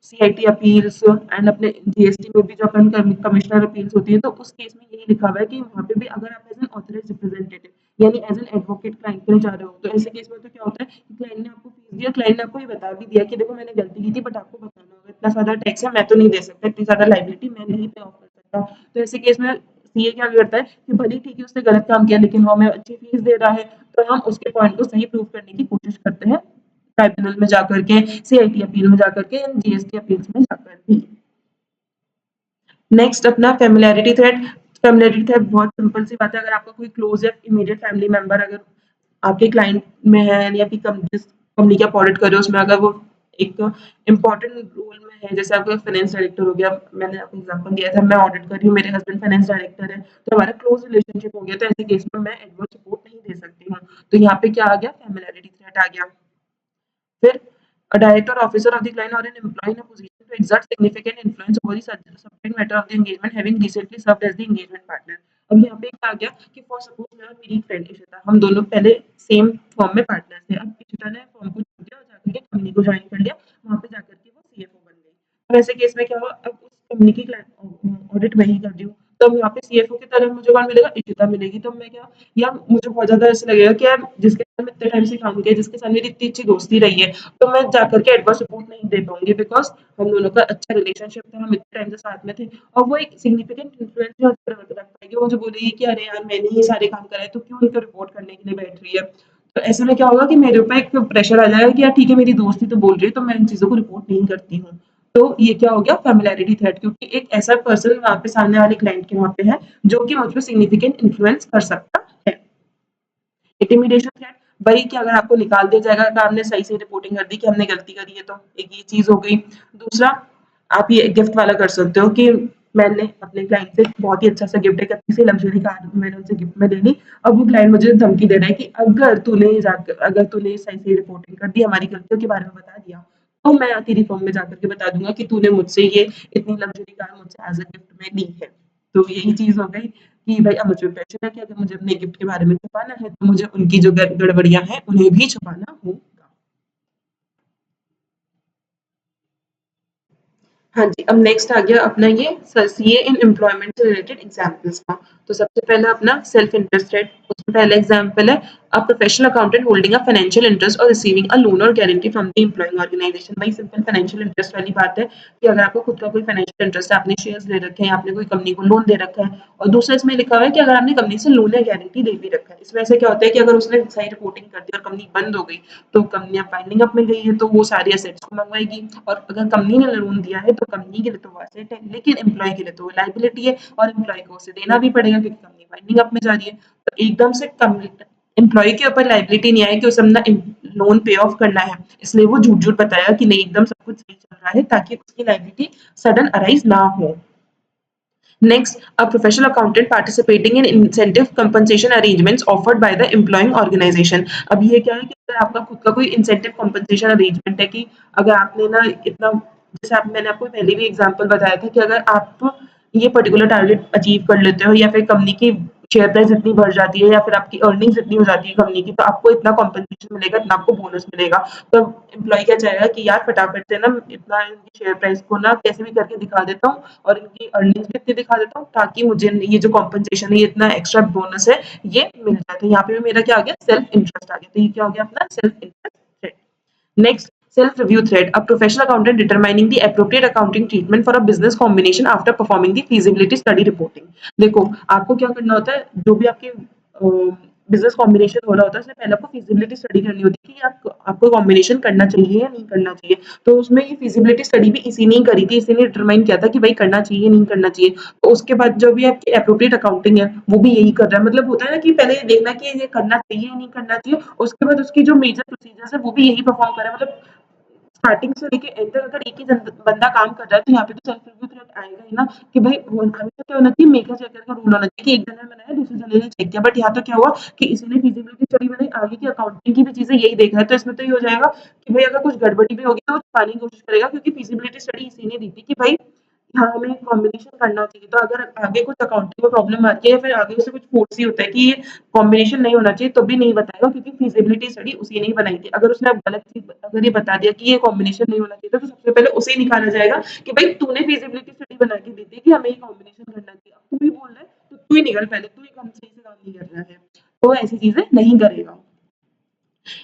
सीआईटी अपील्स एंड अपने जीएसटी में भी जो अपन कमिश्नर अपील्स होती है, तो उस केस में यही लिखा हुआ है कि वहाँ पे भी अगर आप एज एन ऑथराइज्ड रिप्रेजेंटेटिव यानी एज एन एडवोकेट क्लाइंट के लिए जा रहे हो, तो ऐसे केस में तो क्या होता है कि क्लाइंट ने आपको फीस दिया, क्लाइंट ने आपको ये बता भी दिया कि देखो मैंने गलती की थी, बट आपको बताना होगा, इतना ज्यादा टैक्स है, मैं तो नहीं दे सकता, इतनी ज्यादा लाइबिलिटी मैं नहीं पे ऑफ कर सकता। तो ऐसे केस में सीए क्या करता है कि भले ही ठीक है उसने गलत काम किया, लेकिन वो हमें अच्छी फीस दे रहा है, तो हम उसके पॉइंट को सही प्रूव करने की कोशिश करते हैं, ट्राइब्यूनल में जाकर के, सीआईटी अपील में जाकर के, जीएसटी अपील्स में जाकर भी। नेक्स्ट अपना फेमिलियरिटी थ्रेड। फेमिलियरिटी थ्रेड बहुत सिंपल सी बात है, अगर आपका कोई क्लोज या इमीडिएट फैमिली मेंबर अगर आपके क्लाइंट में है, यानी आपकी जिस कंपनी की आप ऑडिट कर रहे हो उसमें अगर वो एक इम्पोर्टेंट रोल में है, जैसे आपका फाइनेंस डायरेक्टर हो गया, मैंने आपको एग्जांपल दिया था, मैं ऑडिट कर रही हूँ, मेरे हस्बैंड फाइनेंस डायरेक्टर है, तो हमारा क्लोज रिलेशनशिप हो गया, तो ऐसे केस में मैं एडवर्स सपोर्ट नहीं दे सकती हूँ। तो यहाँ पे क्या आ गया, फेमिलियरिटी थ्रेड आ गया। फिर a director or officer of the client or an employee in a position to exert significant influence over the subject matter of the engagement having recently served as the engagement partner। अब यहाँ पे क्या आ गया कि for suppose मैं और मेरी friend Ishita, हम दोनों पहले सेम फॉर्म में पार्टनर थे, अब इशिता ने फॉर्म को छोड़ दिया और जाकर के कंपनी को ज्वाइन कर लिया, वहां पे जाकर के वो सीएफओ बन गई। अब ऐसे केस में क्या हुआ, अब उस कंपनी की ऑडिट मैं ही कर रही हूँ, तो अब यहाँ पे सीएफओ की तरह मुझे कौन मिलेगा, इशिता मिलेगी। तो मैं क्या, या मुझे बहुत ज्यादा ऐसा लगेगा कि यार जिसके साथ मैं इतने टाइम से काम किया, जिसके साथ मेरी इतनी अच्छी दोस्ती रही है, तो मैं जाकर के एडवर्स सपोर्ट नहीं दे पाऊंगी, बिकॉज हम दोनों का अच्छा रिलेशनशिप था, हम इतने टाइम से साथ में थे, और वो एक सिग्निफिकेंट इन्फ्लुएंस जो रख पाएगी, वो जो बोलेगी कि अरे यार मैंने ही सारे काम कराए, तो क्यों उनको रिपोर्ट करने के लिए बैठ रही है। तो ऐसे में क्या होगा कि मेरे ऊपर एक प्रेशर आ जाएगा कि यार ठीक है मेरी दोस्ती तो बोल रही है, तो मैं इन चीजों को रिपोर्ट नहीं करती हूँ। तो ये क्या हो गया, फेमिलियरिटी थ्रेट, क्योंकि एक ऐसा पर्सन वहां पे सामने वाले क्लाइंट के वहां पे है जो कि मुझ पर सिग्निफिकेंट इन्फ्लुएंस कर सकता है। इंटिमिडेशन थ्रेट, वही कि अगर आपको निकाल दिया जाएगा अगर आपने सही से रिपोर्टिंग कर दी कि हमने गलती करी है, तो एक ये चीज हो गई। दूसरा, आप ये गिफ्ट वाला कर सकते हो कि मैंने अपने क्लाइंट से बहुत ही अच्छा सा गिफ्ट, एक अच्छी सी लग्जरी कार मैंने उनसे गिफ्ट में ले ली, अब वो क्लाइंट मुझे धमकी दे रहा है कि अगर तूने सही से रिपोर्टिंग कर दी, हमारी गलतियों के बारे में बता दिया, तो मैं तेरी फॉर्म में जाकर के बता दूंगा कि तूने मुझसे ये इतनी लग्जरी कार मुझसे एज अ गिफ्ट में ली है। तो यही चीज हो गई कि भाई अब मुझे प्रेशर है कि अगर मुझे अपने गिफ्ट के बारे में छुपाना है, तो मुझे उनकी जो गड़बड़ियां हैं उन्हें भी छुपाना होगा। हाँ जी, अब नेक्स्ट आ गया अपना ये सीए इन एम्प्लॉयमेंट से रिलेटेड एग्जांपल्स का। तो सबसे पहला अपना सेल्फ इंटरेस्टेड, उसमें पहला एग्जांपल है a professional accountant holding a financial interest or receiving a loan or guarantee from the employing organisation. भाई सिंपल फाइनेंशियल इंटरेस्ट वाली बात है कि अगर आपको खुद का कोई फाइनेंशियल इंटरेस्ट है, आपने शेयर्स ले रखे हैं, आपने कोई कंपनी को लोन दे रखा है, और दूसरा इसमें लिखा हुआ है कि अगर आपने कंपनी से लोन या गारंटी ले भी रखा है। इसमें ऐसे क्या होता है कि अगर उसने सही रिपोर्टिंग कर दी और कंपनी बंद हो गई, तो कंपनी अब वाइंडिंग अप में गई है, तो वो सारी एसेट्स को मंगवाएगी, और अगर कंपनी ने लोन दिया है तो कंपनी के लिए तो वो एसेट है, लेकिन एम्प्लॉय के लिए तो वो लाइबिलिटी है, और एम्प्लॉय को उसे देना भी पड़ेगा क्योंकि कंपनी वाइंडिंग अप में जा रही है। तो एकदम से एम्प्लॉय के ऊपर लायबिलिटी नहीं आए कि उसे अपना लोन पे ऑफ करना है, इसलिए वो झूठ-झूठ बताया कि नहीं एकदम सब कुछ सही चल रहा है ताकि उसकी लायबिलिटी सडन अराइज़ ना हो। Next, a professional accountant participating in incentive compensation arrangements offered by the employing organization. अब ये क्या है कि अगर आपका खुद का कोई इंसेंटिव कम्पनसेशन अरेंजमेंट है कि अगर आपने ना इतना जैसे आप मैंने आपको पहले भी एग्जांपल बताया था कि अगर आप ये पर्टिकुलर टारगेट अचीव कर लेते हो या फिर कंपनी की शेयर प्राइस इतनी बढ़ जाती है या फिर आपकी अर्निंग्स इतनी हो जाती है कंपनी की तो आपको इतना कॉम्पेंसेशन मिलेगा, इतना आपको बोनस मिलेगा। तो एम्प्लॉय क्या चाहेगा कि यार फटाफट से ना इतना इनकी शेयर प्राइस को ना कैसे भी करके दिखा देता हूँ और इनकी अर्निंग्स भी इतनी दिखा देता हूँ ताकि मुझे ये जो कॉम्पेंसेशन है, ये इतना एक्स्ट्रा बोनस है, ये मिल जाए। तो यहाँ पे भी मेरा क्या आ गया सेल्फ इंटरेस्ट आ गया। तो ये क्या हो गया अपना self interest thread. Next, self-review thread. A professional accountant determining the appropriate accounting treatment for a business combination after performing the feasibility study reporting. देखो, आपको क्या करना होता है, जो भी आपके बिजनेस कॉम्बिनेशन हो रहा होता है, उससे पहले आपको feasibility study करनी होती है कि आपको कॉम्बिनेशन करना चाहिए या नहीं करना चाहिए। तो उसमें ये feasibility study भी इसी ने ही करी थी, इसी ने डिटरमाइन किया था कि भाई करना चाहिए, नहीं करना चाहिए। तो उसके बाद जो भी आपकी appropriate accounting है, वो भी यही कर रहा है। मतलब होता है ना कि पहले ये देखना कि ये करना चाहिए, नहीं करना चाहिए, उसके बाद उसकी जो मेजर प्रोसीजर्स है, वो भी यही परफॉर्म कर रहा है। मतलब स्टार्टिंग से लेके एंड तक अगर एक ही बंदा काम कर रहा है तो यहाँ पे तो सेल्फ रिव्यू थ्रेड आएगा ही ना कि भाई हमेशा क्या होना चाहिए मेकर चेकर का रूल होना चाहिए कि एक जने ने बनाया दूसरे जने ने चेक किया बट यहाँ तो क्या हुआ कि इसी ने फिजिबिलिटी स्टडी बनाई आगे की अकाउंटिंग की भी चीजें यही देख रहा है तो इसमें तो ये हो जाएगा कि भाई अगर कुछ गड़बड़ी भी होगी तो वो छुपाने की कोशिश करेगा क्योंकि फिजिबिलिटी स्टडी इसी ने दी थी कि भाई हाँ, हमें कॉम्बिनेशन करना चाहिए। तो अगर आगे कुछ अकाउंटिंग में प्रॉब्लम आती है या फिर आगे उसे कुछ फोर्स ही होता है कि ये कॉम्बिनेशन नहीं होना चाहिए, तो भी नहीं बताएगा क्योंकि फिजिबिलिटी स्टडी उसी ने ही बनाई थी। अगर उसने अब गलत चीज़ अगर ये बता दिया कि ये कॉम्बिनेशन नहीं होना चाहिए, तो सबसे पहले उसे ही निकाला जाएगा कि भाई तूने फिजिबिलिटी स्टडी बना के दी थी कि हमें ये कॉम्बिनेशन करना चाहिए। अब तू ही बोल रहा है, तो तू ही निकल पहले, तू ही काम सही से काम नहीं कर रहा है। तो ऐसी चीज़ें नहीं करेगा।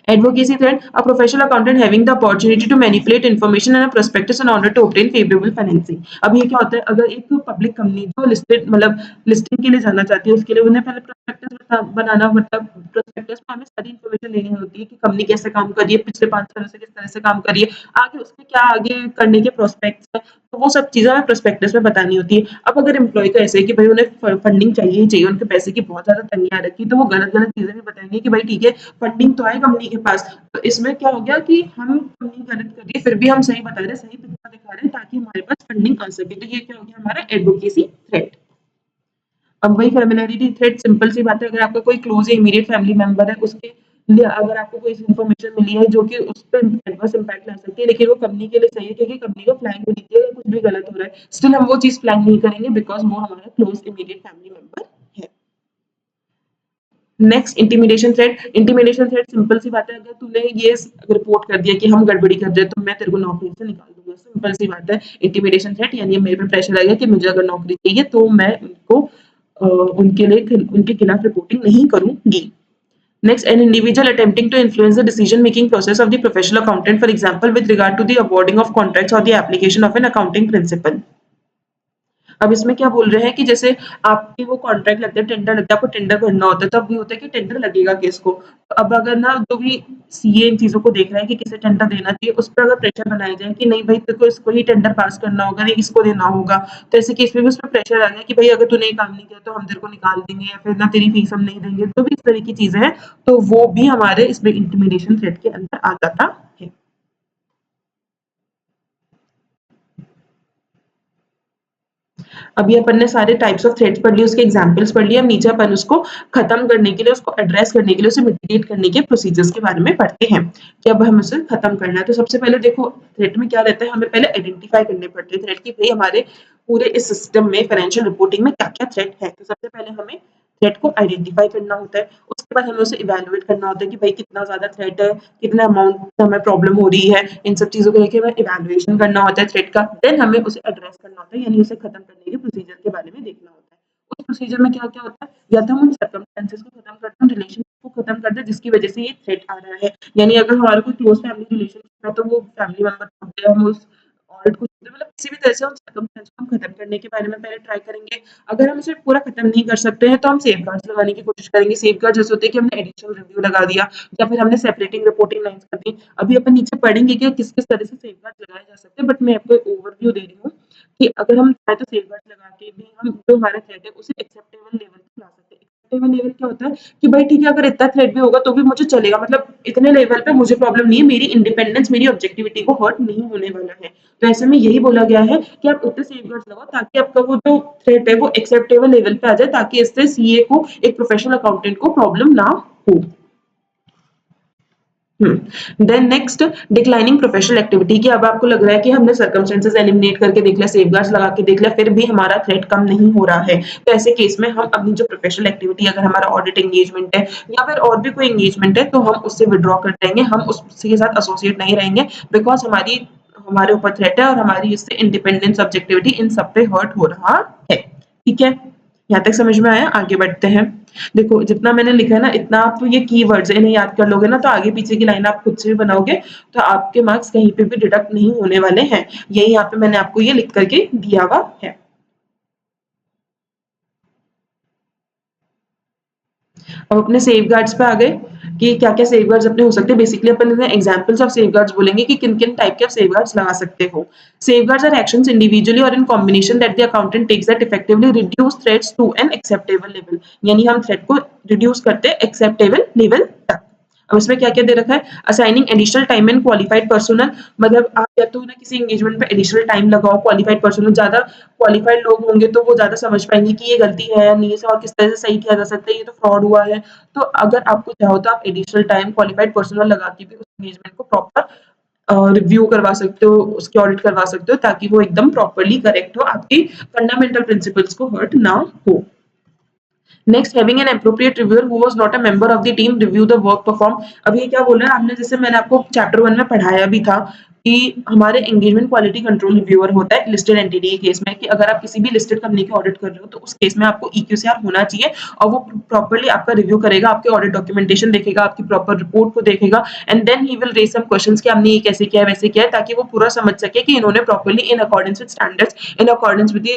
Advocacy thread, a professional accountant having the opportunity to manipulate information and a prospectus in order to obtain favorable financing. अब ये क्या होता है अगर एक पब्लिक कंपनी जो लिस्टेड मतलब लिस्टिंग के लिए जाना चाहती है उसके लिए उन्हें पहले प्रोस्पेक्टस बनाना मतलब प्रोस्पेक्टस में हमें सारी इन्फॉर्मेशन लेनी होती है कि कंपनी कैसे काम कर रही है पिछले 5 सालों से किस तरह से काम कर रही है आगे उसके क्या आगे करने के प्रोस्पेक्ट्स है तो वो सब चीजें हमें प्रोस्पेक्टस में बतानी होती है। अब अगर एम्प्लॉय का ऐसे है कि भाई उन्हें फंडिंग चाहिए ही चाहिए उनके पैसे की बहुत ज्यादा तंगी आ रखी है तो वो गलत गलत चीजें भी बताएंगे कि भाई ठीक है फंडिंग तो है कंपनी के पास तो इसमें क्या हो गया कि हम कंपनी गलत कर रही है फिर भी हम सही बता रहे हैं सही पिक्चर दिखा रहे हैं ताकि हमारे पास फंडिंग आ सके तो ये क्या हो गया हमारा एडवोकेसी थ्रेड। अब वही फेमिलियरिटी थ्रेड सिंपल सी बात है अगर आपका कोई क्लोज या इमीडिएट फैमिली मेंबर है उसके लिए अगर आपको कोई इन्फॉर्मेशन मिली है जो कि उस पर एडवर्स इम्पैक्ट ला सकती है लेकिन वो कंपनी के लिए सही है क्योंकि कंपनी को फ्लैग होनी चाहिए कुछ भी गलत हो रहा है स्टिल हम वो चीज फ्लैग नहीं करेंगे बिकॉज वो हमारा क्लोज इमीडिएट फैमिली मेंबर है। नेक्स्ट इंटिमिडेशन थ्रेट सिंपल सी बात है अगर तूने ये रिपोर्ट कर दिया कि हम गड़बड़ी कर रहे हैं तो मैं तेरे को नौकरी से निकाल दूंगा सिंपल सी बात है इंटिमिडेशन थ्रेट यानी मेरे पे प्रेशर आएगा कि मुझे अगर नौकरी चाहिए तो मैं उनको उनके खिलाफ रिपोर्टिंग नहीं करूंगी। Next, an individual attempting to influence the decision-making process of the professional accountant, for example, with regard to the awarding of contracts or the application of an accounting principle. अब इसमें क्या बोल रहे हैं कि जैसे आपके वो कॉन्ट्रैक्ट लगता है टेंडर लगता है आपको टेंडर भरना होता है तब भी होता है कि टेंडर लगेगा किसको तो अब अगर ना जो भी सीए इन चीजों को देख रहा है कि किसे टेंडर देना चाहिए उस पर अगर प्रेशर बनाया जाए कि नहीं भाई तेरे को इसको ही टेंडर पास करना होगा नहीं इसको देना होगा तो ऐसे केस में भी उस पर प्रेशर आ गया कि भाई अगर तूने ये काम नहीं किया तो हम तेरे को निकाल देंगे या फिर ना तेरी फीस हम नहीं देंगे तो भी इस तरह की चीजें हैं तो वो भी हमारे इसमें इंटिमिडेशन थ्रेट के अंदर आ जाता है। अभी अपन ने सारे टाइप्स ऑफ थ्रेड्स पढ़ लिए उसके एग्जांपल्स पढ़ लिए अब नीचे अपन उसको खत्म करने के लिए उसको एड्रेस करने के लिए उसे मिटिगेट करने के प्रोसीजर्स के बारे में पढ़ते हैं कि अब हमें उसे खत्म करना है। तो सबसे पहले देखो थ्रेड में क्या रहता है हमें पहले आइडेंटिफाई करने पड़ते हैं थ्रेड की भाई हमारे पूरे इस सिस्टम में फाइनेंशियल रिपोर्टिंग में क्या क्या थ्रेड है तो सबसे पहले हमें थ्रेड को आइडेंटिफाई करना होता है उसके बाद हमें उसे इवेलुएट करना होता है कि भाई कितना ज्यादा थ्रेड है कितना अमाउंट से हमें प्रॉब्लम हो रही है इन सब चीजों को लेके हमें इवेलुएशन करना होता है थ्रेड का देन हमें उसे एड्रेस करना होता है यानी उसे खत्म करने के प्रोसीजर के बारे में देखना होता है। उस प्रोसीजर में क्या क्या होता है या तो हम उन सर्कमस्टेंसेस को खत्म करते हैं रिलेशनशिप को खत्म करते हैं जिसकी वजह से ये थ्रेड आ रहा है यानी अगर हमारा कोई क्लोज फैमिली रिलेशनशिप है तो वो फैमिली मेंबर होते हैं हम उस और कुछ मतलब किसी भी तरह से उन सर्कमस्टेंस को हम खत्म करने के बारे में पहले ट्राई करेंगे। अगर हम इसे पूरा खत्म नहीं कर सकते हैं तो हम सेफगार्ड्स लगाने की कोशिश करेंगे सेफगार्ड जैसे होते हैं कि हमने एडिशनल रिव्यू लगा दिया या फिर हमने सेपरेटिंग रिपोर्टिंग लाइंस कर दी। अभी अपन नीचे पढ़ेंगे कि किस किस तरह से सेफगार्ड लगाए जा सकते हैं बट मैं आपको ओवरव्यू दे रही हूँ कि अगर हम चाहे तो सेफगार्ड लगा के भी हम जो हमारा थ्रेड है उसे एक्सेप्टेबल लेवल तक ला सकते हैं। एक्सेप्टेबल लेवल क्या होता है कि भाई ठीक है, अगर इतना थ्रेट भी होगा तो भी मुझे चलेगा, मतलब इतने लेवल पे मुझे प्रॉब्लम नहीं है, मेरी इंडिपेंडेंस, मेरी ऑब्जेक्टिविटी को हर्ट नहीं होने वाला है। तो ऐसे में यही बोला गया है कि आप उतने सेफगार्ड्स लगाओ ताकि आपका वो जो थ्रेट है वो एक्सेप्टेबल लेवल पे आ जाए, ताकि इससे सीए को, एक प्रोफेशनल अकाउंटेंट को प्रॉब्लम ना हो। Then next, declining professional activity की अब आपको लग रहा है कि हमने सर्कमस्टेंसेस एलिमिनेट करके देख लिया, सेफगार्ड्स लगा के देख लिया, फिर भी हमारा थ्रेट कम नहीं हो रहा है, तो ऐसे केस में हम अपनी जो प्रोफेशनल एक्टिविटी, अगर हमारा ऑडिट एंगेजमेंट है या फिर और भी कोई एंगेजमेंट है, तो हम उससे विड्रॉ कर देंगे, हम उसके साथ एसोसिएट नहीं रहेंगे, बिकॉज हमारे ऊपर थ्रेट है और हमारी इससे इंडिपेंडेंस, ऑब्जेक्टिविटी इन सब पे हर्ट हो रहा है। ठीक है, यहाँ तक समझ में आया? आगे बढ़ते हैं। देखो जितना मैंने लिखा है ना, इतना आप ये कीवर्ड्स है, इन्हें याद कर लोगे ना, तो आगे पीछे की लाइन आप खुद से भी बनाओगे, तो आपके मार्क्स कहीं पे भी डिडक्ट नहीं होने वाले हैं। यही यहाँ पे मैंने आपको ये लिख करके दिया हुआ है। अब अपने सेफगार्ड्स पे आ गए कि क्या-क्या सेफगार्ड्स अपने हो सकते हैं। बेसिकली अपन इन्हें एग्जांपल्स ऑफ सेफगार्ड्स बोलेंगे कि किन-किन टाइप के आप सेफगार्ड्स लगा सकते हो। Safeguards are actions individually or in combination that the accountant takes that effectively reduce threats to an acceptable level, यानी हम थ्रेट को रिड्यूस करते हैं एक्सेप्टेबल लेवल तक। अब इसमें क्या-क्या दे रखा है? Assigning additional time and qualified personnel, मतलब आप या तो ना किसी एंगेजमेंट पे एडिशनल टाइम लगाओ, क्वालिफाइड पर्सोनल, ज्यादा क्वालिफाइड लोग होंगे तो वो ज्यादा समझ पाएंगे कि ये गलती है या नहीं है, और किस तरह से सही किया जा सकता है, ये तो फ्रॉड हुआ है। तो अगर आपको चाहो तो आप एडिशनल टाइम, क्वालिफाइड पर्सनल लगा के भी उस एंगेजमेंट को प्रॉपर रिव्यू करवा सकते हो, उसकी ऑडिट करवा सकते हो, ताकि वो एकदम प्रॉपरली करेक्ट हो, आपकी फंडामेंटल प्रिंसिपल्स को हर्ट ना हो। Next, having an appropriate reviewer who was not a member of the team review the work perform. अब ये क्या बोल रहा है आपने, जैसे मैंने आपको चैप्टर 1 में पढ़ाया भी था कि हमारे एंगेजमेंट क्वालिटी कंट्रोल रिव्यूअर होता है लिस्टेड एंटिटी के केस में, कि अगर आप किसी भी लिस्टेड कंपनी की ऑडिट कर रहे हो तो उस केस में आपको ईक्यूसीआर होना चाहिए, और वो प्रॉपर्ली आपका रिव्यू करेगा, आपके ऑडिट डॉक्यूमेंटेशन देखेगा, आपकी प्रॉपर रिपोर्ट को देखेगा, and then he will raise some questions कि हमने ये कैसे किया है, वैसे किया है, ताकि वो पूरा समझ सके कि इन्होंने properly in accordance with standards, in accordance with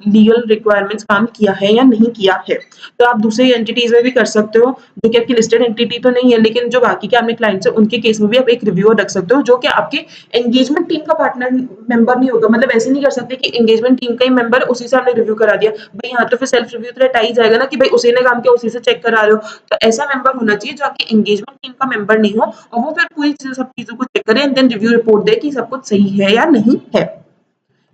legal requirements काम किया है या नहीं किया है। तो आप दूसरी एंटिटीज में भी कर सकते हो, जो कि आपकी लिस्टेड एंटिटी तो नहीं है, लेकिन जो बाकी के आपने क्लाइंट्स है उनके केस में भी आप एक रिव्यूअर रख सकते हो, जो कि आपके एंगेजमेंट टीम का पार्टनर मेंबर नहीं होगा। मतलब ऐसे नहीं कर सकते कि एंगेजमेंट टीम का ही मेंबर है, उसी से हमने रिव्यू करा दिया, भाई यहाँ तो फिर सेल्फ रिव्यू तो आ ही जाएगा ना, कि भाई उसी ने काम किया, उसी से चेक करा रहे हो। तो ऐसा मेंबर होना चाहिए जो आपकी एंगेजमेंट टीम का मेंबर नहीं हो, और वो फिर पूरी सब चीजों को चेक करे एंड देन रिव्यू रिपोर्ट दे कि सब कुछ सही है या नहीं है।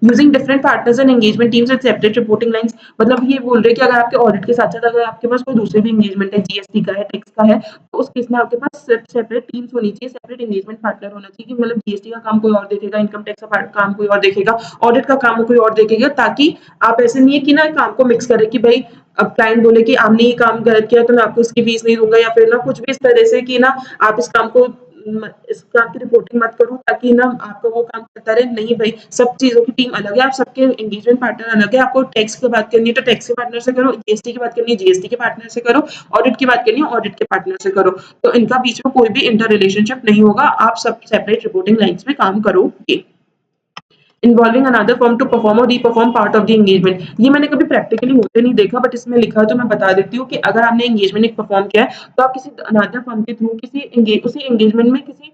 Using different partners and engagement teams with separate reporting lines, मतलब ये बोल रहे हैं कि अगर आपके ऑडिट के साथ साथ अगर आपके पास कोई दूसरे भी एंगेजमेंट है, जीएसटी का है, टैक्स का है, तो उस केस में आपके पास सेपरेट टीम्स होनी चाहिए, सेपरेट एंगेजमेंट पार्टनर होना चाहिए, कि मतलब जीएसटी का काम कोई और देखेगा, इनकम टैक्स का काम कोई और देखेगा, ऑडिट का काम कोई और देखेगा, ताकि आप ऐसे नहीं है कि ना काम को मिक्स करें कि भाई अब क्लाइंट बोले कि आपने ये काम गलत किया तो मैं आपको इसकी फीस नहीं दूंगा, या फिर ना कुछ भी इस तरह से कि ना आप इस काम को, इस काम की रिपोर्टिंग मत करो ताकि ना आपका वो काम करता रहे। नहीं भाई, सब चीजों की टीम अलग है, आप सबके एंगेजमेंट पार्टनर अलग है। आपको टैक्स की बात करनी है तो टैक्स के पार्टनर से करो, जीएसटी की बात करनी है जीएसटी के पार्टनर से करो, ऑडिट की बात करनी है ऑडिट के पार्टनर से करो। तो इनका बीच में कोई भी इंटर रिलेशनशिप नहीं होगा, आप सब सेपरेट रिपोर्टिंग लाइंस में काम करोगे। Involving another firm to perform or reperform part of the engagement, ये मैंने कभी प्रैक्टिकली होते नहीं देखा, बट इसमें लिखा है तो मैं बता देती हूँ कि अगर आपने एंगेजमेंट एक परफॉर्म किया है तो आप किसी अनदर फर्म के थ्रू उसी एंगेजमेंट में किसी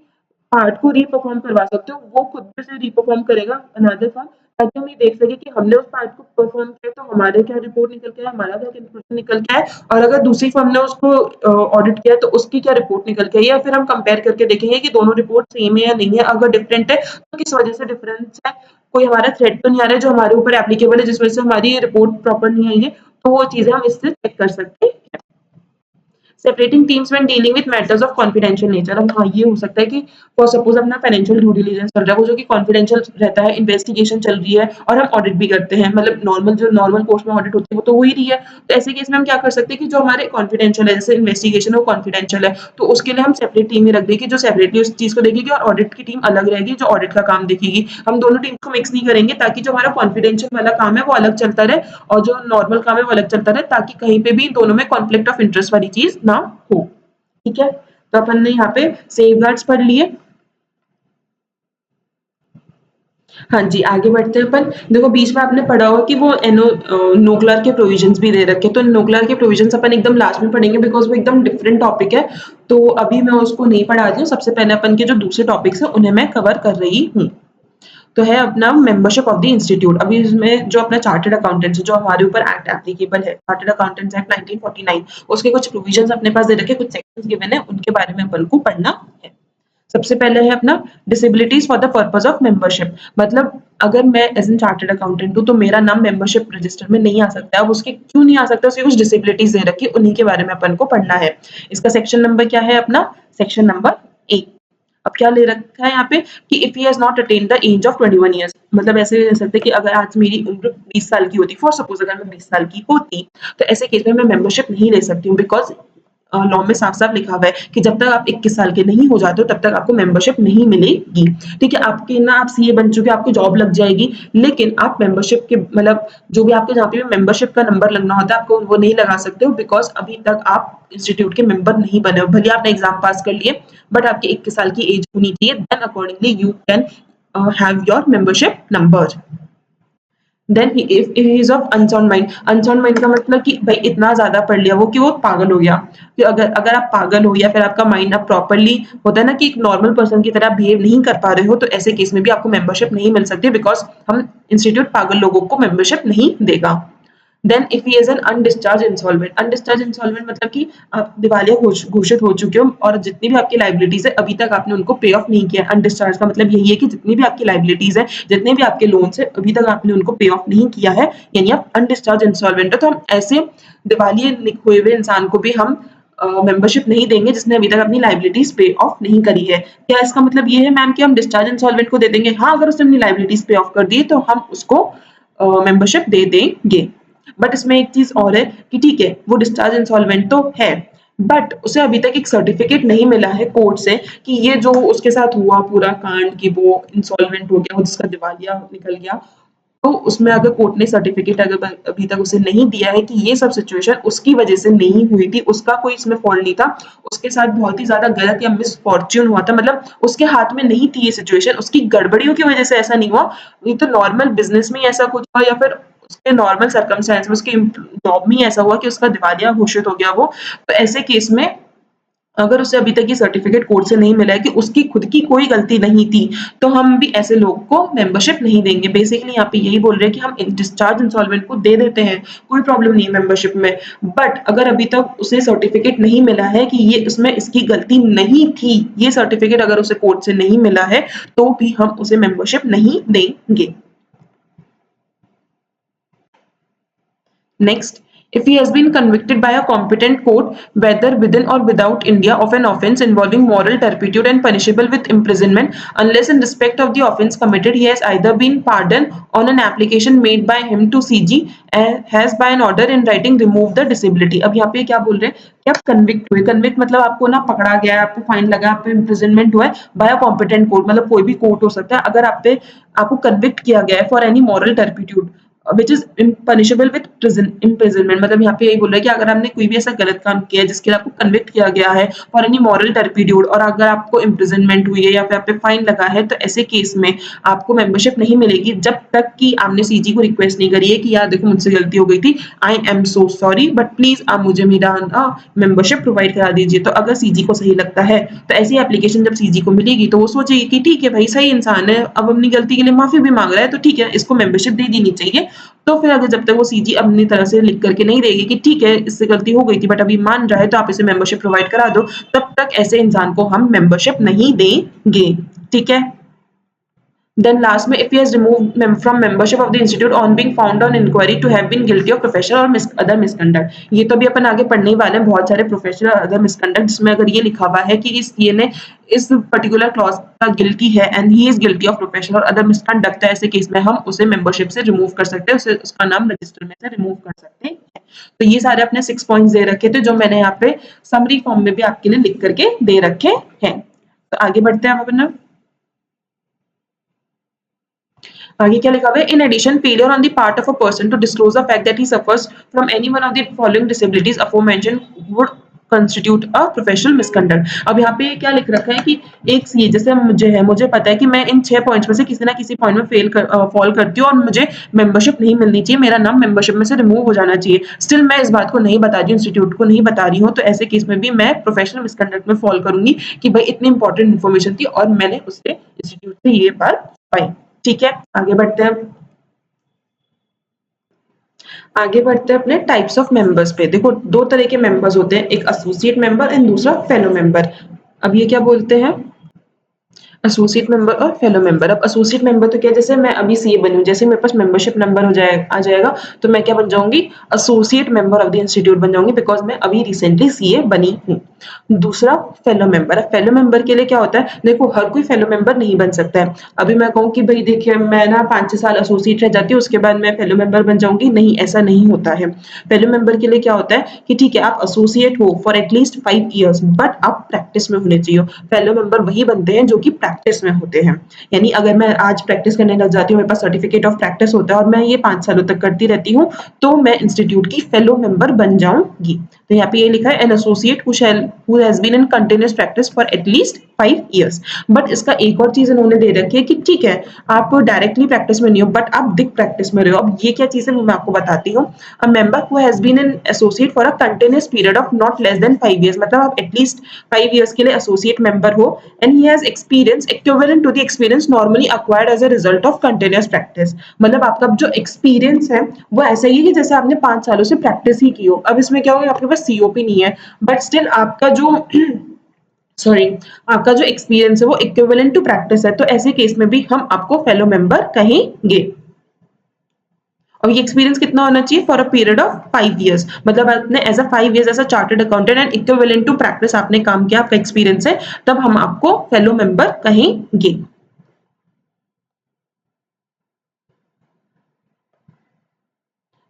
पार्ट को रीपरफॉर्म करवा सकते हो, वो खुद से रीपरफॉर्म करेगा अनदर फर्म, ताकि हम ये देख सके कि हमने उस पार्ट को परफॉर्म किया तो हमारे क्या रिपोर्ट निकल के आया, हमारा क्या कंक्लूजन निकल के आया, और अगर दूसरी फर्म ने उसको ऑडिट किया तो उसकी क्या रिपोर्ट निकल के आई, या फिर हम कंपेयर करके देखेंगे कि दोनों रिपोर्ट सेम है या नहीं है। अगर डिफरेंट है तो किस वजह से डिफरेंस है, कोई हमारा थ्रेड तो नहीं आ रहा है जो हमारे ऊपर एप्लीकेबल है, जिस वजह से हमारी रिपोर्ट प्रॉपर नहीं आई है, तो वो चीजें हम इससे चेक कर सकते हैं। Separating teams when dealing with matters of confidential nature, अब हाँ ये हो सकता है कि फॉर सपोज अपना फाइनेंशियल ड्यू डिलिजेंस चल रहा है, वो जो कि कॉन्फिडेंशियल रहता है, इन्वेस्टिगेशन चल रही है और हम ऑडिट भी करते हैं, मतलब नॉर्मल कोर्स में ऑडिट होती है वो तो हो ही रही है। तो ऐसे केस में हम क्या कर सकते हैं कि जो हमारे कॉन्फिडेंशियल है, जैसे इन्वेस्टिगेशन वो कॉन्फिडेंशियल है, तो उसके लिए हम सेपरेट टीम ही रख देगी जो सेपरेटली उस चीज को देखेगी, और ऑडिट की टीम अलग रहेगी जो ऑडिट का काम देखेगी। हम दोनों टीम को मिक्स नहीं करेंगे, ताकि जो हमारा कॉन्फिडेंशियल वाला काम है वो अलग चलता रहे और जो नॉर्मल काम है वो अलग चलता रहे, ताकि कहीं पे भी दोनों में कॉन्फ्लिक्ट ऑफ इंटरेस्ट वाली चीज ना हो। ठीक है, तो अपन ने यहाँ पे सेफगार्ड्स पढ़ लिए। हाँ जी, आगे बढ़ते हैं अपन। देखो बीच में आपने पढ़ा होगा कि वो नोक्लार के प्रोविजंस भी दे रखे हैं, तो नोक्लार के प्रोविजंस अपन एकदम लास्ट में पढ़ेंगे, बिकॉज वो एकदम डिफरेंट टॉपिक है, तो अभी मैं उसको नहीं पढ़ा रही हूँ। सबसे पहले अपन के जो दूसरे टॉपिक्स है उन्हें मैं कवर कर रही हूँ। तो है अपना मेंबरशिप ऑफ द इंस्टीट्यूट। अभी इसमें जो अपना चार्टर्ड अकाउंटेंट्स है, जो हमारे ऊपर एक्ट एप्लीकेबल है, चार्टर्ड अकाउंटेंट्स एक्ट 1949, उसके कुछ प्रोविजंस अपने पास दे रखे, कुछ सेक्शंस गिवन है, उनके बारे में अपन को पढ़ना है। सबसे पहले है अपना disabilities for the purpose of membership. मतलब अगर मैं एज एन चार्टर्ड अकाउंटेंट हूँ तो मेरा नाम मेंबरशिप रजिस्टर में नहीं आ सकता। अब उसके क्यों नहीं आ सकता, उसकी कुछ डिसेबिलिटीज दे रखी है, उन्हीं के बारे में अपन को पढ़ना है। इसका सेक्शन नंबर क्या है अपना, सेक्शन नंबर 1। अब क्या ले रखा है यहाँ पे कि if he has not attained the age of 21 years, मतलब ऐसे कह सकते हैं कि अगर आज मेरी उम्र 20 साल की होती, फॉर सपोज अगर मैं 20 साल की होती, तो ऐसे केस में मैं मेंबरशिप नहीं ले सकती हूँ, बिकॉज लॉ में साफ-साफ लिखा हुआ है कि जब तक आप 21 साल के नहीं हो जाते हो तब तक आपको मेंबरशिप नहीं मिलेगी। ठीक है, आपके ना आप सीए बन चुके, आपकी जॉब लग जाएगी, लेकिन आप मेंबरशिप के मतलब जो भी आपके जहाँ पे मेंबरशिप का नंबर लगना होता है, आपको वो नहीं लगा सकते हो, बिकॉज अभी तक आप इंस्टीट्यूट के मेंबर नहीं बने हो। भले आपने एग्जाम पास कर लिए, बट आपकी 21 साल की एज होनी चाहिए, then accordingly you can have your membership number. Then if he is of unsound mind, unsound mind का मतलब कि भाई इतना ज्यादा पढ़ लिया वो कि वो पागल हो गया, कि अगर अगर आप पागल हो या फिर आपका माइंड अब प्रॉपरली होता है ना कि एक नॉर्मल पर्सन की तरह बिहेव नहीं कर पा रहे हो, तो ऐसे केस में भी आपको मेंबरशिप नहीं मिल सकती, बिकॉज हम इंस्टीट्यूट पागल लोगों को मेंबरशिप नहीं देगा। Then if he is an undischarged insolvent, undischarged insolvent मतलब कि आप दिवालिया घोषित हो चुके हो और जितनी भी आपकी लाइबिलिटीज है अभी तक आपने उनको पे ऑफ नहीं किया। अनडिस्चार्ज का मतलब यही है कि जितनी भी आपकी लाइबिलिटीज है, जितने भी आपके लोन्स है, अभी तक आपने उनको पे ऑफ नहीं किया है, यानी आप अनडिस्चार्ज इंसॉल्वेंट है। तो हम ऐसे दिवालिये हुए हुए इंसान को भी हम मेंबरशिप नहीं देंगे जिसने अभी तक अपनी लाइबिलिटीज पे ऑफ नहीं करी है। क्या इसका मतलब ये है मैम कि हम डिस्चार्ज इंसॉल्वेंट को दे देंगे? हाँ, अगर उसने अपनी लाइबिलिटीज पे ऑफ कर दी तो हम उसको मेंबरशिप दे देंगे। बट इसमें एक चीज और है कि ठीक है वो डिस्चार्ज इंसॉल्वेंट तो है, बट उसे अभी तक एक सर्टिफिकेट नहीं मिला है कोर्ट से कि ये जो उसके साथ हुआ पूरा कांड कि वो इंसॉल्वेंट हो गया, वो जिसका दिवालिया निकल गया, तो उसमें अगर कोर्ट ने सर्टिफिकेट अगर अभी तक उसे नहीं दिया है कि ये सब सिचुएशन उसकी वजह से नहीं हुई थी, उसका कोई इसमें फॉल्ट नहीं था, उसके साथ बहुत ही ज्यादा गलत या मिसफॉर्च्यून हुआ था, मतलब उसके हाथ में नहीं थी ये सिचुएशन, उसकी गड़बड़ियों की वजह से ऐसा नहीं हुआ, ये तो नॉर्मल बिजनेस में ऐसा कुछ हुआ या फिर उसके नॉर्मल सर्कमस्टेंस में उसकी जॉब में ऐसा हुआ कि उसका दिवालिया घोषित हो गया वो, तो ऐसे केस में अगर उसे अभी तक ये सर्टिफिकेट कोर्ट से नहीं मिला है कि उसकी खुद की कोई गलती नहीं थी, तो हम भी ऐसे लोग को मेंबरशिप नहीं देंगे। बेसिकली यहाँ पे यही बोल रहे हैं कि हम डिस्चार्ज इंसॉल्वेंट को दे देते हैं, कोई प्रॉब्लम नहीं है मेंबरशिप में, बट अगर अभी तक उसे सर्टिफिकेट नहीं मिला है कि ये इसमें इसकी गलती नहीं थी, ये सर्टिफिकेट अगर उसे कोर्ट से नहीं मिला है, तो भी हम उसे मेंबरशिप नहीं देंगे। Next, if he has been convicted by a competent court, whether within or without India, of an offence involving moral turpitude and punishable with imprisonment, unless in respect of the offence committed, he has either been pardoned on an application made by him to CG and has by an order in writing removed the disability। अब यहाँ पे क्या बोल रहे हैं कि आप convict हुए, कन्विक्ट मतलब आपको ना पकड़ा गया है, आपको फाइन लगा, आप पे इम्प्रिजनमेंट हुआ है बाय अ कॉम्पिटेंट कोर्ट, मतलब कोई भी कोर्ट हो सकता है। अगर आप पे आपको कन्विक्ट किया गया है for any moral turpitude which is punishable with imprisonment, मतलब यहाँ पे यही बोल रहा है कि अगर आपने कोई भी ऐसा गलत काम किया है जिसके लिए आपको कन्विक्ट किया गया है फॉर एनी मॉरल टर्पिट्यूड और अगर आपको इम्प्रिजनमेंट हुई है या फिर आप पे फाइन लगा है, तो ऐसे केस में आपको मेंबरशिप नहीं मिलेगी जब तक कि आपने सीजी को रिक्वेस्ट नहीं करी है कि यार देखो मुझसे गलती हो गई थी, I am so sorry, but please आप मुझे मेरा मेंबरशिप प्रोवाइड करा दीजिए। तो अगर सीजी को सही लगता है तो ऐसी एप्लीकेशन जब सीजी को मिलेगी तो वो सोचेगी कि ठीक है भाई सही इंसान है, अब अपनी गलती के लिए माफी भी मांग रहा है, तो ठीक है इसको मेंबरशिप दे देनी चाहिए। तो फिर अगर जब तक वो सीजी अपनी तरह से लिख करके नहीं देगी कि ठीक है इससे गलती हो गई थी बट अभी मान रहा है तो आप इसे मेंबरशिप प्रोवाइड करा दो, तब तक ऐसे इंसान को हम मेंबरशिप नहीं देंगे। ठीक है। Then last में if he has removed from membership of the institute on being found on inquiry to have been guilty of professional or other misconduct, ये तो भी अपन आगे पढ़ने ही वाले हैं बहुत सारे प्रोफेशनल अदर मिसकंडक्ट, जिसमें अगर ये लिखा हुआ है कि इस ये ने इस पर्टिकुलर क्लॉज का गिल्टी है and he is guilty of professional और अदर मिसकंडक्ट, ऐसे केस में हम उसे मेंबरशिप से रिमूव कर सकते हैं, उसे उसका नाम रजिस्टर में से रिमूव कर सकते हैं। तो ये सारे अपने 6 पॉइंट्स दे रखे थे जो मैंने यहाँ पे समरी फॉर्म में भी आपके लिए लिख करके दे रखे हैं। तो आगे बढ़ते हैं अपन। आगे क्या लिखा हुआ है, in addition failure on the part of a person to disclose the fact that he suffers from any one of the following disabilities aforementioned would constitute a professional misconduct. अब यहाँ पे क्या लिख रखा है कि एक ये जैसे मुझे पता है कि मैं इन 6 पॉइंट्स में से किसी ना किसी पॉइंट में फॉल करती हूँ और मुझे मेंबरशिप नहीं मिलनी चाहिए, मेरा नाम मेंबरशिप में से रिमूव हो जाना चाहिए, स्टिल मैं इस बात को नहीं बता रही हूँ, इंस्टीट्यूट को नहीं बता रही हूँ, तो ऐसे केस में भी मैं प्रोफेशनल मिसकंडक्ट में फॉल करूंगी कि भाई इतनी इंपॉर्टेंट इन्फॉर्मेशन थी और मैंने उससे इंस्टीट्यूट से ये बात पाई। ठीक है, आगे बढ़ते हैं। आगे बढ़ते हैं अपने टाइप्स ऑफ मेंबर्स पे। देखो 2 तरह के मेंबर्स होते हैं, एक एसोसिएट मेंबर एंड दूसरा फेलो मेंबर। अब ये क्या बोलते हैं? एसोसिएट मेंबर और फेलो मेंबर। अब एसोसिएट मेंबर तो क्या, जैसे मैं अभी सीए बनी हूँ, जैसे मेरे पास मेंबरशिप नंबर आ जाएगा, तो मैं क्या बन जाऊंगी? Associate member of the institute बन जाऊंगी, बिकॉज मैं अभी रिसेंटली सीए बनी हूँ। दूसरा फेलो मेंबर। अब फेलो मेंबर के लिए क्या होता है, देखो हर कोई फेलो मेंबर नहीं बन सकता है। अभी मैं कहूँ कि भाई देखिए मैं ना 5-6 साल एसोसिएट रह जाती हूँ, उसके बाद मैं फेलो मेंबर बन जाऊंगी, नहीं, ऐसा नहीं होता है। फेलो मेंबर के लिए क्या होता है कि ठीक है आप एसोसिएट हो फॉर एटलीस्ट 5 ईयर्स, बट आप प्रैक्टिस में होने चाहिए। फेलो मेंबर वही बनते हैं जो कि प्रैक्टिस में होते हैं। यानी अगर मैं आज प्रैक्टिस करने लग जाती हूँ, मेरे पास सर्टिफिकेट ऑफ प्रैक्टिस होता है और मैं ये 5 सालों तक करती रहती हूँ, तो मैं इंस्टीट्यूट की फेलो मेंबर बन जाऊंगी। तो यहाँ पे ये लिखा है an associate who has been in continuous practice for at least 5 years. But इसका एक और चीज इन्होंने दे रखी है कि ठीक है आप डायरेक्टली प्रैक्टिस में नहीं हो, बट आप दिक प्रैक्टिस में रहे हो। अब ये क्या चीज है वो मैं आपको बताती हूँ। A member who has been an associate for a continuous period of not less than 5 years, मतलब आप एटलीस्ट 5 ईयर्स के लिए एसोसिएट मेंबर हो, and he has experience equivalent to the experience normally acquired as a result of continuous practice. मतलब आपका जो experience है वो ऐसा ही है कि जैसे आपने 5 सालों से प्रैक्टिस ही की हो। अब इसमें क्या होगा, आपके पास सीओपी नहीं है, बट स्टिल आपका जो सॉरी आपका जो एक्सपीरियंस है वो इक्विवेलेंट टू प्रैक्टिस है, तो ऐसे केस में भी हम आपको फेलो मेंबर कहेंगे। और ये एक्सपीरियंस कितना होना चाहिए? For a period of 5 years, मतलब आपने as a 5 years as a chartered accountant and equivalent to practice आपने काम किया, आपका एक्सपीरियंस है, तब हम आपको फेलो मेंबर कहेंगे।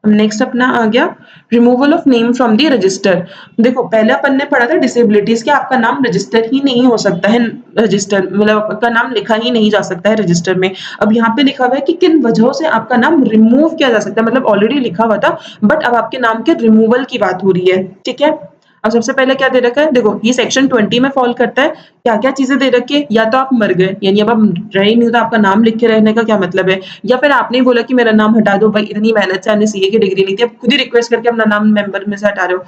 नेक्स्ट अपना आ गया removal of name from the register. देखो पहले अपन ने पढ़ा था डिसेबिलिटीज के आपका नाम रजिस्टर ही नहीं हो सकता है, रजिस्टर मतलब आपका नाम लिखा ही नहीं जा सकता है रजिस्टर में। अब यहाँ पे लिखा हुआ है कि किन वजहों से आपका नाम रिमूव किया जा सकता है, मतलब ऑलरेडी लिखा हुआ था बट अब आपके नाम के रिमूवल की बात हो रही है। ठीक है, अब सबसे पहले क्या दे रखा है, देखो ये सेक्शन 20 में फॉल करता है। क्या क्या चीजें दे रखी है, या तो आप मर गए, यानी अब आप रहे नहीं, तो आपका नाम लिख के रहने का क्या मतलब है, या फिर आपने ही बोला कि मेरा नाम हटा दो भाई, इतनी मेहनत से आपने सीए की डिग्री ली थी, अब खुद ही रिक्वेस्ट करके अपना नाम मेंबर में से हटा रहे हो।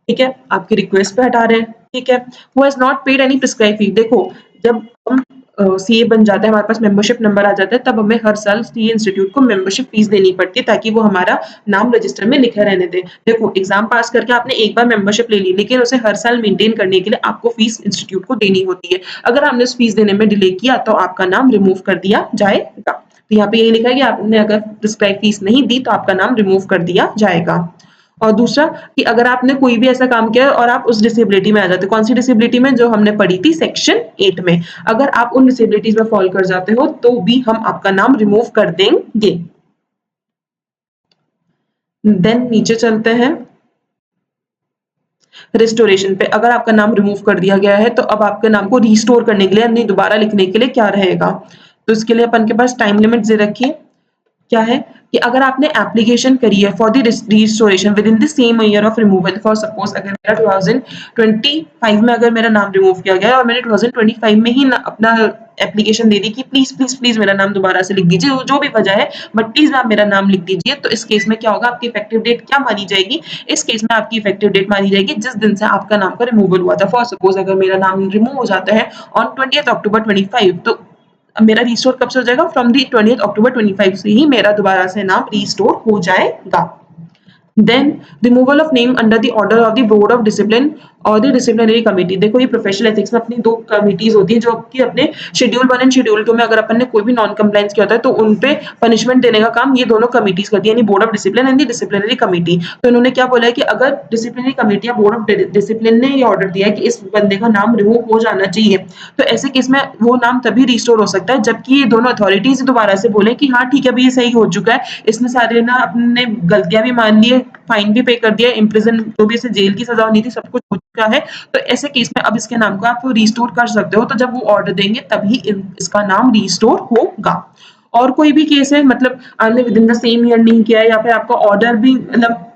ठीक है, आपकी रिक्वेस्ट पे हटा रहे हैं। ठीक है, who has not paid any prescribe fee. देखो जब हम सीए बन जाता है, हमारे पास मेंबरशिप नंबर आ जाता है, तब हमें हर साल सीए इंस्टीट्यूट को मेंबरशिप फीस देनी पड़ती है, ताकि वो हमारा नाम रजिस्टर में लिखा रहने दे। देखो एग्जाम पास करके आपने एक बार मेंबरशिप ले ली, लेकिन उसे हर साल मेंटेन करने के लिए आपको फीस इंस्टीट्यूट को देनी होती है। अगर आपने उस फीस देने में डिले किया तो आपका नाम रिमूव कर दिया जाएगा। तो यहाँ पे यही लिखा है कि आपने अगर प्रिस्क्राइब फीस नहीं दी तो आपका नाम रिमूव कर दिया जाएगा। और दूसरा कि अगर आपने कोई भी ऐसा काम किया और आप उस डिसेबिलिटी में आ जाते, कौन सी डिसेबिलिटी में, जो हमने पढ़ी थी सेक्शन 8 में, अगर आप उन डिसेबिलिटीज में फॉल कर जाते हो तो भी हम आपका नाम रिमूव कर देंगे। देन नीचे चलते हैं रिस्टोरेशन पे। अगर आपका नाम रिमूव कर दिया गया है तो अब आपके नाम को रिस्टोर करने के लिए यानी दोबारा लिखने के लिए क्या रहेगा, तो इसके लिए अपन के पास टाइम लिमिट दे रखी है। क्या है कि अगर आपने एप्लीकेशन करी है for the restoration with in the same year of removal, for suppose अगर मेरा 2025 में अगर मेरा नाम रिमूव किया गया है और मैंने 2025 में ही अपना एप्लीकेशन दे दी कि प्लीज प्लीज प्लीज मेरा नाम दोबारा से लिख दीजिए, जो भी वजह है बट प्लीज आप मेरा नाम लिख दीजिए, तो इस केस में क्या होगा, आपकी इफेक्टिव डेट क्या मानी जाएगी? इस केस में आपकी इफेक्टिव डेट मानी जाएगी जिस दिन से आपका नाम का रिमूवल हुआ था। फॉर सपोज अगर मेरा नाम रिमूव हो जाता है ऑन 20th अक्टूबर 25, तो मेरा रिस्टोर कब से हो जाएगा? फ्रॉम दी 20th अक्टूबर 25 से ही मेरा दोबारा से नाम रिस्टोर हो जाएगा। Then removal of name under the order of the board of discipline और द डिसिप्लिनरी कमेटी। देखो ये प्रोफेशनल एथिक्स में अपनी 2 कमिटीज होती है जो कि अपने शेड्यूल 1 एंड शेड्यूल 2 में अगर अपन ने कोई भी नॉन कंप्लायंस किया होता है तो उन पे पनिशमेंट देने का काम ये दोनों कमिटीज करती है, यानी board of discipline and the disciplinary committee. तो इन्होंने क्या बोला है कि अगर डिसिप्लिनरी कमेटी या बोर्ड ऑफ डिसिप्लिन ने ये ऑर्डर दिया है कि इस बंदे का नाम रिमूव हो जाना चाहिए, तो ऐसे केस में वो नाम तभी रिस्टोर हो सकता है जबकि ये दोनों अथॉरिटीज दोबारा से बोले कि हाँ ठीक है अभी ये सही हो चुका है, इसने सारे ना अपने गलतियां भी मान ली है, फाइन भी पे कर दिया, इम्प्रिजन जो भी इसे जेल की सजा होनी थी सब कुछ हो चुका है, तो ऐसे केस में अब इसके नाम को आप रिस्टोर कर सकते हो। तो जब वो ऑर्डर देंगे तभी इसका नाम रिस्टोर होगा। और कोई भी केस है, मतलब आपने with in the same year नहीं किया है या फिर आपका ऑर्डर भी मतलब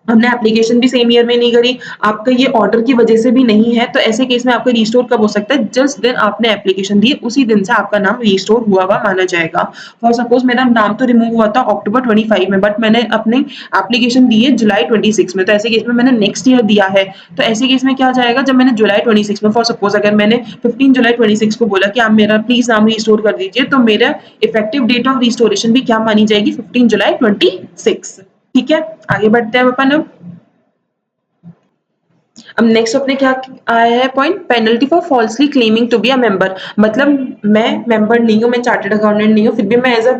हमने एप्लीकेशन भी सेम ईयर में नहीं करी, आपका ये ऑर्डर की वजह से भी नहीं है, तो ऐसे केस में आपका रीस्टोर कब हो सकता है? जिस दिन आपने एप्लीकेशन दी, उसी दिन से आपका नाम रीस्टोर हुआ माना जाएगा। फॉर सपोज मेरा नाम तो रिमूव हुआ था अक्टूबर 25 में, बट मैंने अपनी एप्लीकेशन दी है जुलाई 26 में, तो ऐसे केस में मैंने नेक्स्ट ईयर दिया है, तो ऐसे केस में क्या जाएगा? जब मैंने जुलाई 26 में, फॉर सपोज अगर मैंने 15 जुलाई 26 को बोला कि आप मेरा प्लीज नाम रिस्टोर कर दीजिए, तो मेरा इफेक्टिव डेट ऑफ रिस्टोरेशन भी क्या मानी जाएगी? 15 जुलाई 26। ठीक है, आगे बढ़ते हैं अपन अब नेक्स्ट अपने क्या आया है point, penalty for falsely claiming to be a member. मतलब मैं मेंबर नहीं हूँ, मैं चार्टर्ड अकाउंटेंट नहीं हूँ, फिर भी मैं एज अ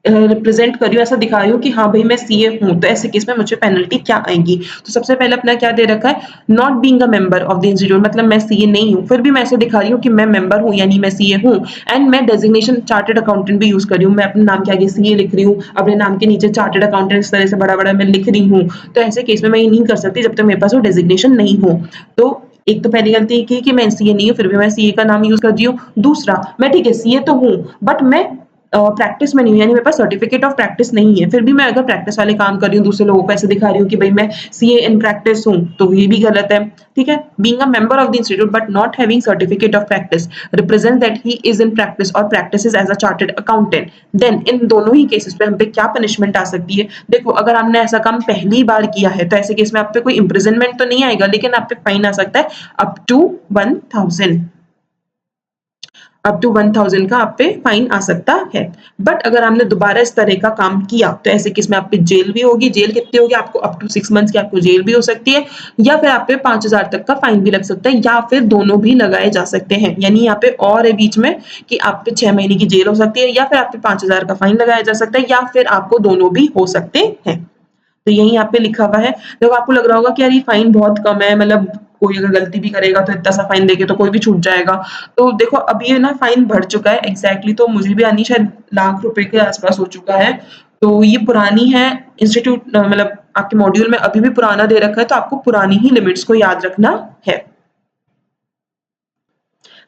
रिप्रेजेंट कर रही हूँ, ऐसा दिखा रही हूँ कि हाँ भाई मैं सीए हूँ, तो ऐसे केस में मुझे पेनल्टी क्या आएगी? तो सबसे पहले अपना क्या दे रखा है, not being a member of the institute, मतलब मैं सीए नहीं हूँ, फिर भी मैं ऐसे दिखा रही हूँ कि मैं मेंबर हूँ, यानी मैं सीए हूँ, एंड मैं डेजिग्नेशन चार्टर्ड अकाउंटेंट भी यूज कर रही हूँ, मैं अपने नाम के आगे सीए लिख रही हूँ, अपने नाम के नीचे चार्टर्ड अकाउंटेंट इस तरह से बड़ा बड़ा मैं लिख रही हूँ, तो ऐसे केस में मैं ये नहीं कर सकती जब तक मेरे पास वो डेजिग्नेशन नहीं हो। तो एक तो पहली गलती की कि मैं सीए नहीं हूँ, फिर भी मैं सीए का नाम यूज कर रही हूँ। दूसरा, मैं ठीक है सीए तो हूँ, बट मैं प्रैक्टिस में नहीं हूँ, यानी मेरे पास सर्टिफिकेट ऑफ प्रैक्टिस नहीं है, फिर भी मैं अगर प्रैक्टिस वाले काम कर रही हूँ, दूसरे लोगों को ऐसे दिखा रही हूँ कि भाई मैं सीए इन प्रैक्टिस हूँ, तो ये भी गलत है। ठीक है, being a member of the institute but not having certificate of practice represent that he is in practice और practises as a chartered accountant, then in दोनों ही केसेस पे हम पे क्या पनिशमेंट आ सकती है? देखो, अगर हमने ऐसा काम पहली बार किया है, तो ऐसे केस में आप पे कोई इम्प्रिजनमेंट तो नहीं आएगा, लेकिन आप पे फाइन आ सकता है अप टू 1000, अप टू 1000 का आप पे फाइन आ सकता है। बट अगर आपने दोबारा इस तरह का काम किया, तो ऐसे केस में आप पे जेल भी होगी। जेल कितनी होगी? आपको अप टू 6 मंथ्स की आपको जेल भी हो सकती है, या फिर आप पे 5000 तक का फाइन भी लग सकता है, या फिर दोनों भी लगाए जा सकते हैं। यानी यहाँ पे और है बीच में कि आप पे 6 महीने की जेल हो सकती है, या फिर आप पे 5000 का फाइन लगाया जा सकता है, या फिर आपको दोनों भी हो सकते हैं। तो यही यहाँ पे लिखा हुआ है। देखो, आपको लग रहा होगा कि यार ये फाइन बहुत कम है, मतलब कोई अगर गलती भी करेगा तो इतना सा फाइन देके तो कोई भी छूट जाएगा। तो देखो, अब ये ना फाइन बढ़ चुका है एग्जैक्टली, तो मुझे भी आनी शायद लाख रुपए के आसपास हो चुका है। तो ये पुरानी है इंस्टीट्यूट, मतलब आपके मॉड्यूल में अभी भी पुराना दे रखा है, तो आपको पुरानी ही लिमिट्स को याद रखना है।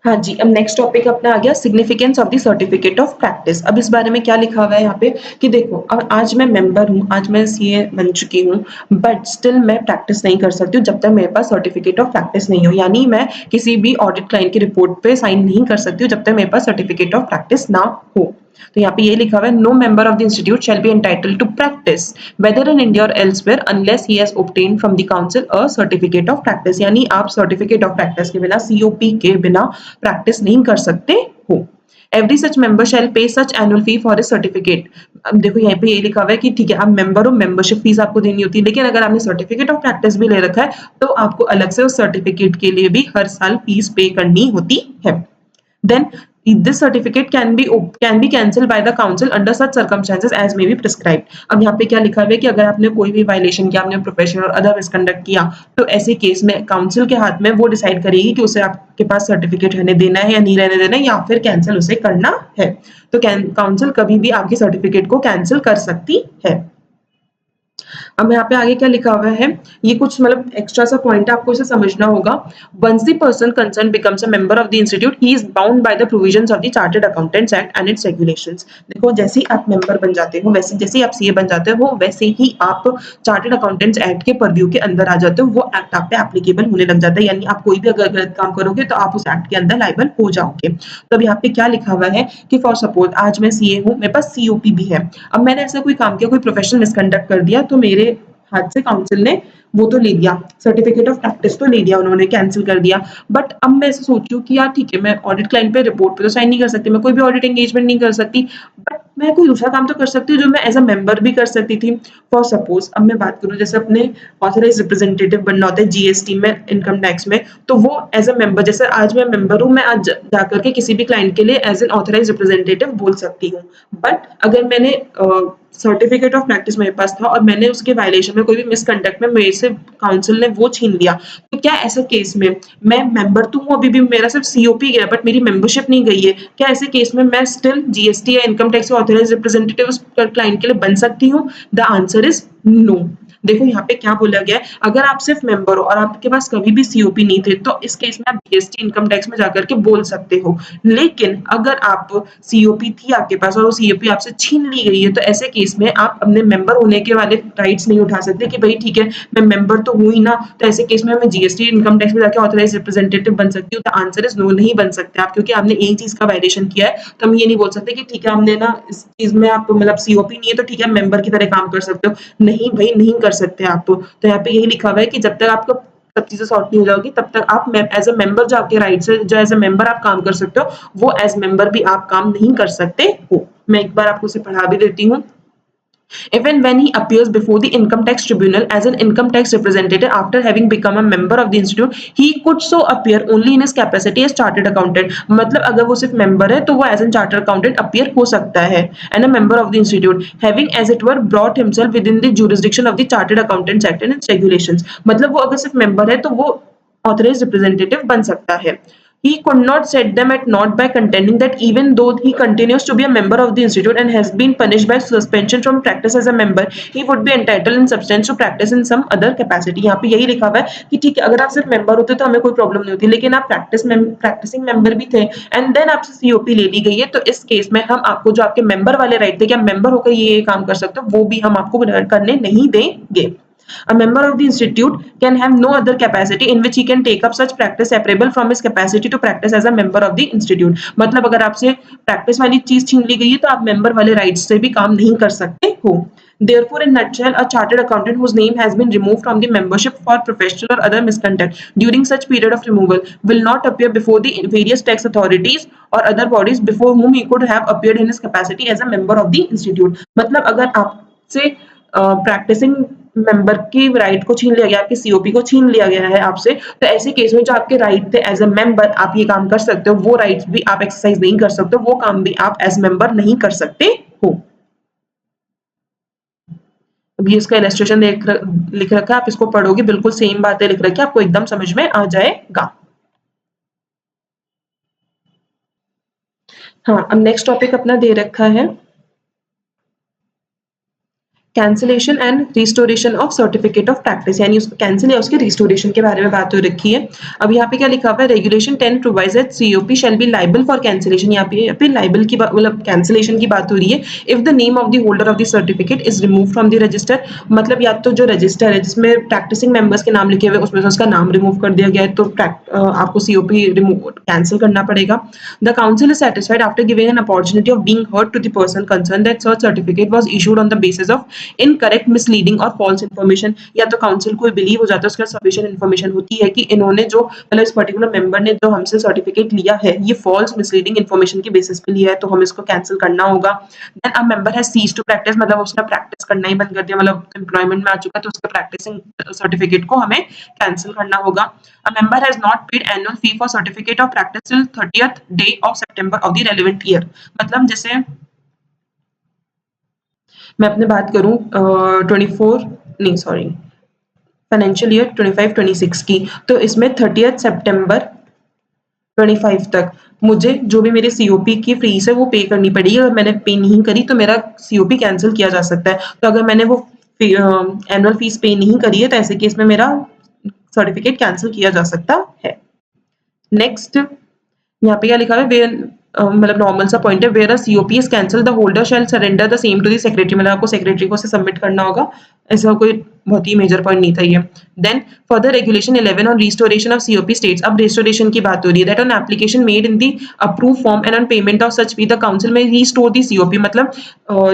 हाँ जी, अब नेक्स्ट टॉपिक अपना आ गया significance of the certificate of practice. अब इस बारे में क्या लिखा हुआ है यहाँ पे कि देखो, आज मैं मेंबर हूँ, आज मैं सीए बन चुकी हूँ, बट स्टिल मैं प्रैक्टिस नहीं कर सकती हूँ जब तक मेरे पास सर्टिफिकेट ऑफ प्रैक्टिस नहीं हो। यानी मैं किसी भी ऑडिट क्लाइंट की रिपोर्ट पे साइन नहीं कर सकती हूँ जब तक मेरे पास सर्टिफिकेट ऑफ प्रैक्टिस ना हो। तो यहाँ पे ये लिखा हुआ है, no member of the institute shall be entitled to practise whether in India or elsewhere unless he has obtained from the council a certificate of practice. यानी आप सर्टिफिकेट ऑफ प्रैक्टिस के बिना, सीओपी के बिना प्रैक्टिस नहीं कर सकते हो। Every such member shall pay such annual fee for a certificate. अब देखो, यहाँ पे ये लिखा हुआ है कि ठीक है, आप मेंबर हो, मेंबरशिप फीस आपको देनी होती है, लेकिन अगर आपने सर्टिफिकेट ऑफ प्रैक्टिस भी ले रखा है, तो आपको अलग से उस सर्टिफिकेट के लिए भी हर साल फीस पे करनी होती है। Then this certificate can be cancelled by the council under such circumstances as may be prescribed। अब यहाँ पे क्या लिखा हुआ है कि अगर आपने कोई भी वायलेशन किया, आपने प्रोफेशनल और अदर मिसकंडक्ट किया, तो ऐसे केस में काउंसिल के हाथ में वो डिसाइड करेगी कि उसे आपके पास सर्टिफिकेट रहने देना है या नहीं रहने देना है, या फिर कैंसिल उसे करना है। तो काउंसिल कभी भी आपके सर्टिफिकेट को कैंसिल कर सकती है। अब यहाँ पे आगे क्या लिखा हुआ है, ये कुछ मतलब एक्स्ट्रा सा पॉइंट है, आपको इसे समझना होगा। Once the person concern becomes a member of the institute, he is bound by the provisions of the chartered accountants act and its regulations. देखो, जैसे ही आप मेंबर बन जाते हो, वैसे जैसे ही आप सीए बन जाते हो, वैसे ही आप चार्टर्ड अकाउंटेंट्स एक्ट के परव्यू के अंदर आ जाते हो। वो एक्ट आप पे एप्लीकेबल होने लग जाता है, यानी आप कोई भी अगर गलत काम करोगे तो आप उस एक्ट के अंदर लायबल हो जाओगे। तो अब यहाँ पे क्या लिखा हुआ है कि फॉर सपोज आज मैं सीए हूँ, मेरे पास सीओपी भी है, अब मैंने ऐसा कोई काम किया, कोई प्रोफेशनल मिसकंडक्ट कर दिया, तो मेरे हाथ से काउंसिल ने वो तो ले लिया, सर्टिफिकेट ऑफ प्रैक्टिस तो ले लिया, उन्होंने कैंसिल कर दिया। बट अब मैं ऐसे सोच रही हूँ कि यार ठीक है, मैं ऑडिट क्लाइंट पे रिपोर्ट पे तो साइन नहीं कर सकती, मैं कोई भी ऑडिट एंगेजमेंट नहीं कर सकती, बट मैं कोई दूसरा काम तो कर सकती हूँ जो मैं एज अ मेंबर भी कर सकती थी। फॉर सपोज अब मैं बात करूँ, जैसे अपने ऑथराइज रिप्रेजेंटेटिव बनना होता है जीएसटी में, इनकम टैक्स में, तो वो एज अ मेंबर, जैसे आज मैं मेंबर हूँ, मैं आज जाकर के किसी भी क्लाइंट के लिए एज एन ऑथराइज रिप्रेजेंटेटिव बोल सकती हूँ। बट अगर मैंने सर्टिफिकेट ऑफ प्रैक्टिस मेरे पास था और मैंने उसके वायलेशन में, कोई भी मिसकंडक्ट में मेरे से काउंसिल ने वो छीन लिया, तो क्या ऐसे केस में मैं मेंबर तो हूँ, अभी भी मेरा सिर्फ सीओपी गया, बट मेरी मेंबरशिप नहीं गई है, क्या ऐसे केस में मैं स्टिल जीएसटी या income tax authorise representative client के लिए बन सकती हूँ? The answer is no. देखो यहाँ पे क्या बोला गया है, अगर आप सिर्फ मेंबर हो और आपके पास कभी भी सीओपी नहीं थे तो इस केस में आप जीएसटी इनकम टैक्स में जाकर के बोल सकते हो। लेकिन अगर आप सीओपी थी आपके पास और वो सीओपी आपसे छीन ली गई है तो ऐसे केस में आप अपने मेंबर होने के वाले राइट्स नहीं उठा सकते कि भाई ठीक है मैं मेंबर तो हुई ना, तो ऐसे केस में मैं जीएसटी इनकम टैक्स में जाके ऑथराइज रिप्रेजेंटेटिव बन सकती हूँ। द आंसर इज नो, नहीं बन सकते आप, क्योंकि आपने एक चीज का वायलेशन किया है। तो हम ये नहीं बोल सकते कि ठीक है हमने ना इस चीज में आप मतलब सीओपी नहीं है तो ठीक है मेंबर की तरह काम कर सकते हो। नहीं भाई, नहीं कर सकते आप। तो यहाँ पे यही लिखा हुआ है कि जब तक आपका सब चीजें सॉर्ट नहीं हो जाएगी तब तक आप एज अ मेंबर जो आपके राइट्स है, जो एज अ मेंबर आप काम कर सकते हो, वो एज मेंबर भी आप काम नहीं कर सकते हो। मैं एक बार आपको उसे पढ़ा भी देती हूँ। If and when he appears before the income tax tribunal as an income tax representative after having become a member of the institute, he could so appear only in his capacity as chartered accountant. मतलब अगर वो सिर्फ member है तो वो as an chartered accountant appear हो सकता है and a member of the institute, having as it were brought himself within the jurisdiction of the Chartered Accountants Act and its regulations. मतलब वो अगर सिर्फ member है तो वो authorized representative बन सकता है। He could not set them at naught by contending that even though he continues to be a member of the institute and has been punished by suspension from practice as a member, he would be entitled in substance to practice in some other capacity. यहाँ पे यही लिखा हुआ है कि ठीक है अगर आप सिर्फ मेंबर होते तो हमें कोई प्रॉब्लम नहीं होती, लेकिन आप प्रैक्टिसिंग मेंबर भी थे एंड देन आपसे सीओपी ले ली गई है, तो इस केस में हम आपको जो आपके मेंबर वाले राइट थे कि आप मेंबर होकर ये काम कर सकते हो, वो भी हम आपको करने नहीं देंगे। A member of the institute can have no other capacity in which he can take up such practice separable from his capacity to practice as a member of the institute. मतलब अगर आपसे प्रैक्टिस वाली चीज छीन ली गई है तो आप मेंबर वाले राइट्स से भी काम नहीं कर सकते हो। Therefore, in nutshell, a chartered accountant whose name has been removed from the membership for professional or other misconduct during such period of removal will not appear before the various tax authorities or other bodies before whom he could have appeared in his capacity as a member of the institute. मतलब अगर आपसे practising member की right को छीन लिया गया, आपके COP को छीन लिया गया है आपसे, तो ऐसे केस में जो आपके राइट थे एज अ मेंबर आप ये काम कर सकते हो, वो राइट्स भी आप एक्सरसाइज नहीं कर सकते, वो काम भी आप एज मेंबर नहीं कर सकते हो। अभी इसका इलस्ट्रेशन लिख रखा है, आप इसको पढ़ोगे बिल्कुल सेम बातें लिख रखी है, आपको एकदम समझ में आ जाएगा। हाँ, अब नेक्स्ट टॉपिक अपना दे रखा है cancellation and restoration of certificate of practice, यानी उसको कैंसिल या उसके रिस्टोरेशन के बारे में बात हो रखी है। अब यहाँ पे क्या लिखा हुआ है, regulation 10 provides that COP shall be liable for cancellation. यहाँ पे लाइबल की मतलब कैंसिलेशन की बात हो रही है if the name of the holder of the certificate is remove from the register. मतलब या तो जो रजिस्टर है जिसमें प्रैक्टिसिंग मेंबर्स के नाम लिखे हुए उसमें से उसका नाम रिमूव कर दिया गया है तो आपको सीओपी रिमूव कैंसिल करना पड़ेगा। The council is satisfied after giving an opportunity of being heard to the person concern that such certificate was issued on the basis of incorrect, misleading और फॉल्स इन्फॉर्मेशन। या तो council को believe हो जाता है, उसके पास सफिशिएंट इन्फॉर्मेशन होती है कि इन्होंने जो मतलब इस पर्टिकुलर मेंबर ने जो हमसे सर्टिफिकेट लिया है ये फॉल्स मिसलीडिंग इन्फॉर्मेशन के बेसिस पे लिया है, तो हम इसको कैंसिल करना होगा। Then a member has ceased to practise, मतलब उसने प्रैक्टिस करना ही बंद कर दिया, मतलब एम्प्लॉयमेंट में आ चुका है तो उसके प्रैक्टिसिंग सर्टिफिकेट को हमें कैंसिल करना होगा। अ member has not paid annual fee for certificate of practice till 30th day of September of the relevant year. मतलब जैसे मैं अपने बात करूं 24 नहीं सॉरी फाइनेंशियल ईयर 25-26 की, तो इसमें 30th सितंबर 25 तक मुझे जो भी मेरे सीओपी की फीस है वो पे करनी पड़ेगी। अगर मैंने पे नहीं करी तो मेरा सीओपी कैंसिल किया जा सकता है। तो अगर मैंने वो एनुअल फीस पे नहीं करी है तो ऐसे केस में मेरा सर्टिफिकेट कैंसिल किया जा सकता है। नेक्स्ट यहाँ पे क्या लिखा है, वेयर मतलब नॉर्मल सा पॉइंट है, where a COP is cancel the holder shall surrender the same to the secretary. मतलब आपको सेक्रेटरी को सबमिट करना होगा, ऐसा कोई बहुत ही मेजर पॉइंट नहीं था ये। Then further regulation 11 on restoration of COP status. अब रिस्टोरेशन की बात हो रही है that on application made in the approve form and on payment of such fee the council may restore the COP. मतलब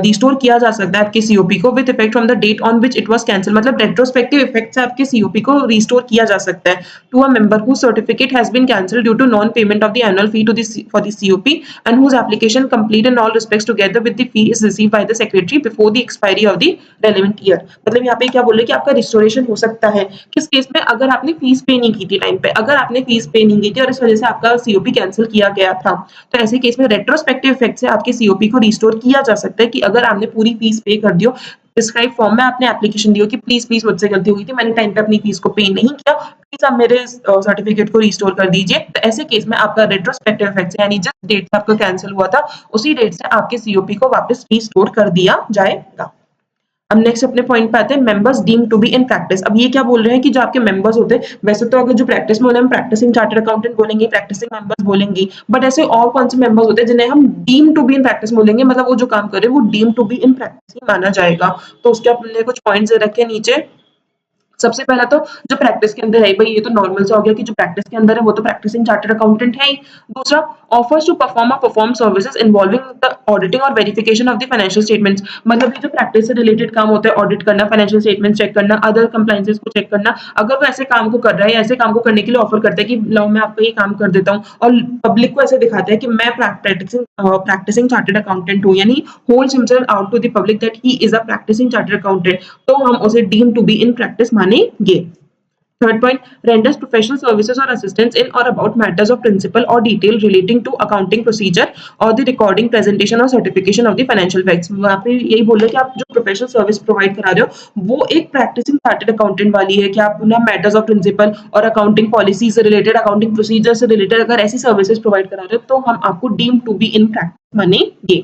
रिस्टोर किया जा सकता है आपके सीओपी को with effect from the date on which it was cancel. मतलब retrospective effect से आपके सीओपी को रिस्टोर किया जा सकता है to a member who certificate has been cancelled due to non payment of the annual fee to the for the COP and whose application complete in all respects together with the fee is received by the secretary before the expiry of the relevant year। मतलब यहाँ पे क्या बोल रहे हैं कि आपका restoration हो सकता है किस केस में, अगर आपने फीस पे नहीं की थी टाइम पे, अगर आपने फीस पे नहीं की थी और इस वजह से आपका सीओपी कैंसिल किया गया था, तो ऐसे केस में रेट्रोस्पेक्टिव इफेक्ट से आपके सीओपी को रिस्टोर किया जा सकता है कि अगर आपने पूरी फीस पे कर दियो, डिस्क्राइब फॉर्म में आपने एप्लीकेशन दी हो कि प्लीज प्लीज मुझसे गलती हुई थी, मैंने टाइम पे अपनी फीस को पे नहीं किया, प्लीज आप मेरे सर्टिफिकेट को रिस्टोर कर दीजिए। तो ऐसे केस में आपका रेट्रोस्पेक्टिव इफेक्ट से यानी जिस डेट से आपका कैंसिल हुआ था उसी डेट से आपके सीओपी को वापस रिस्टोर कर दिया जाएगा। अब नेक्स्ट अपने पॉइंट पे आते हैं, members deem to be in practice. अब ये क्या बोल रहे हैं कि जो आपके मेंबर्स होते हैं, वैसे तो अगर जो प्रैक्टिस में होते हैं हम प्रैक्टिसिंग चार्टर्ड अकाउंटेंट बोलेंगे, प्रैक्टिसिंग मेंबर्स बोलेंगे, बट ऐसे और कौन से मेंबर्स होते हैं जिन्हें हम deem to be in practice बोलेंगे, मतलब वो जो काम कर रहे हैं वो deem to be in practice ही माना जाएगा। तो उसके अपने कुछ पॉइंट्स दे रखे नीचे। सबसे पहला तो जो प्रैक्टिस के अंदर है, भाई ये तो नॉर्मल सा हो गया कि जो प्रैक्टिस के अंदर है वो तो प्रैक्टिसिंग चार्टर्ड अकाउंटेंट है ही। दूसरा, offers to perform services involving the auditing or verification of the financial statements. मतलब ये जो प्रैक्टिस से रिलेटेड काम होता है, ऑडिट करना, फाइनेंशियल स्टेटमेंट चेक करना, अदर कंप्लाइंसेस को चेक करना, अगर वो ऐसे काम को कर रहा है या ऐसे काम को करने के लिए ऑफर करता है कि लाओ मैं आपको ये काम कर देता हूँ, और पब्लिक को ऐसे दिखाता है कि मैं प्रैक्टिसिंग चार्टर्ड अकाउंटेंट हूँ, यानी holds himself out to the public that he is a practising chartered accountant, तो हम उसे deem to be in practice मानेंगे। Third point, renders professional services or assistance in or about matters of principle or detail relating to accounting procedure or the recording, presentation or certification of the financial facts। वहाँ पे यही बोल रहे हैं कि आप जो प्रोफेशनल सर्विस प्रोवाइड करा रहे हो वो एक प्रैक्टिसिंग चार्टर्ड अकाउंटेंट वाली है कि आप ना मैटर्स ऑफ प्रिंसिपल और अकाउंटिंग पॉलिसी से रिलेटेड, अकाउंटिंग प्रोसीजर से रिलेटेड अगर ऐसी सर्विसेज प्रोवाइड करा रहे हो तो हम आपको deem to be in practice मानेंगे।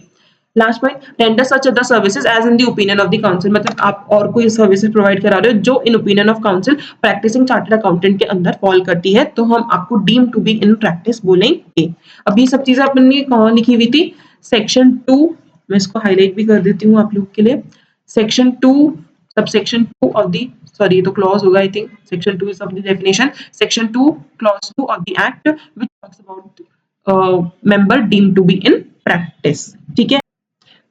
Last point, render such other services as in the opinion of the council. मतलब आप और कोई सर्विसेज प्रोवाइड करा रहे हो जो in opinion of council practising chartered accountant के अंदर फॉल करती है, तो हम आपको deem to be in practice बोलेंगे। अब ये सब चीजें अपन ने कहाँ लिखी हुई थी, सेक्शन 2, मैं इसको हाईलाइट भी कर देती हूँ आप लोग के लिए। Section 2 sub section 2 of the, sorry ये तो क्लॉज होगा I think, section 2 is of the definition, section 2 clause 2 of the act which talks about member deem to be in practice. ठीक है,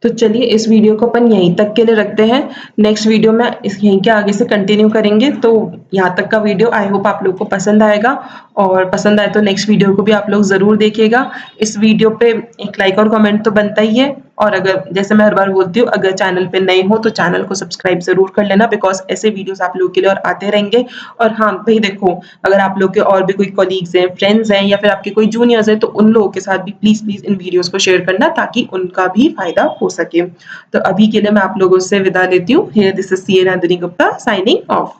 तो चलिए इस वीडियो को अपन यहीं तक के लिए रखते हैं। नेक्स्ट वीडियो में इस यहीं के आगे से कंटिन्यू करेंगे। तो यहाँ तक का वीडियो आई होप आप लोग को पसंद आएगा, और पसंद आए तो नेक्स्ट वीडियो को भी आप लोग ज़रूर देखिएगा। इस वीडियो पे एक लाइक और कमेंट तो बनता ही है, और अगर जैसे मैं हर बार बोलती हूँ, अगर चैनल पे नए हो तो चैनल को सब्सक्राइब ज़रूर कर लेना, बिकॉज ऐसे वीडियोस आप लोग के लिए और आते रहेंगे। और हाँ भाई देखो, अगर आप लोग के और भी कोई कॉलीग्स हैं, फ्रेंड्स हैं, या फिर आपके कोई जूनियर्स हैं, तो उन लोगों के साथ भी प्लीज़ प्लीज़ इन वीडियोस को शेयर करना ताकि उनका भी फायदा हो सके। तो अभी के लिए मैं आप लोगों से विदा लेती हूँ। Here this is C A Nandini Gupta signing of.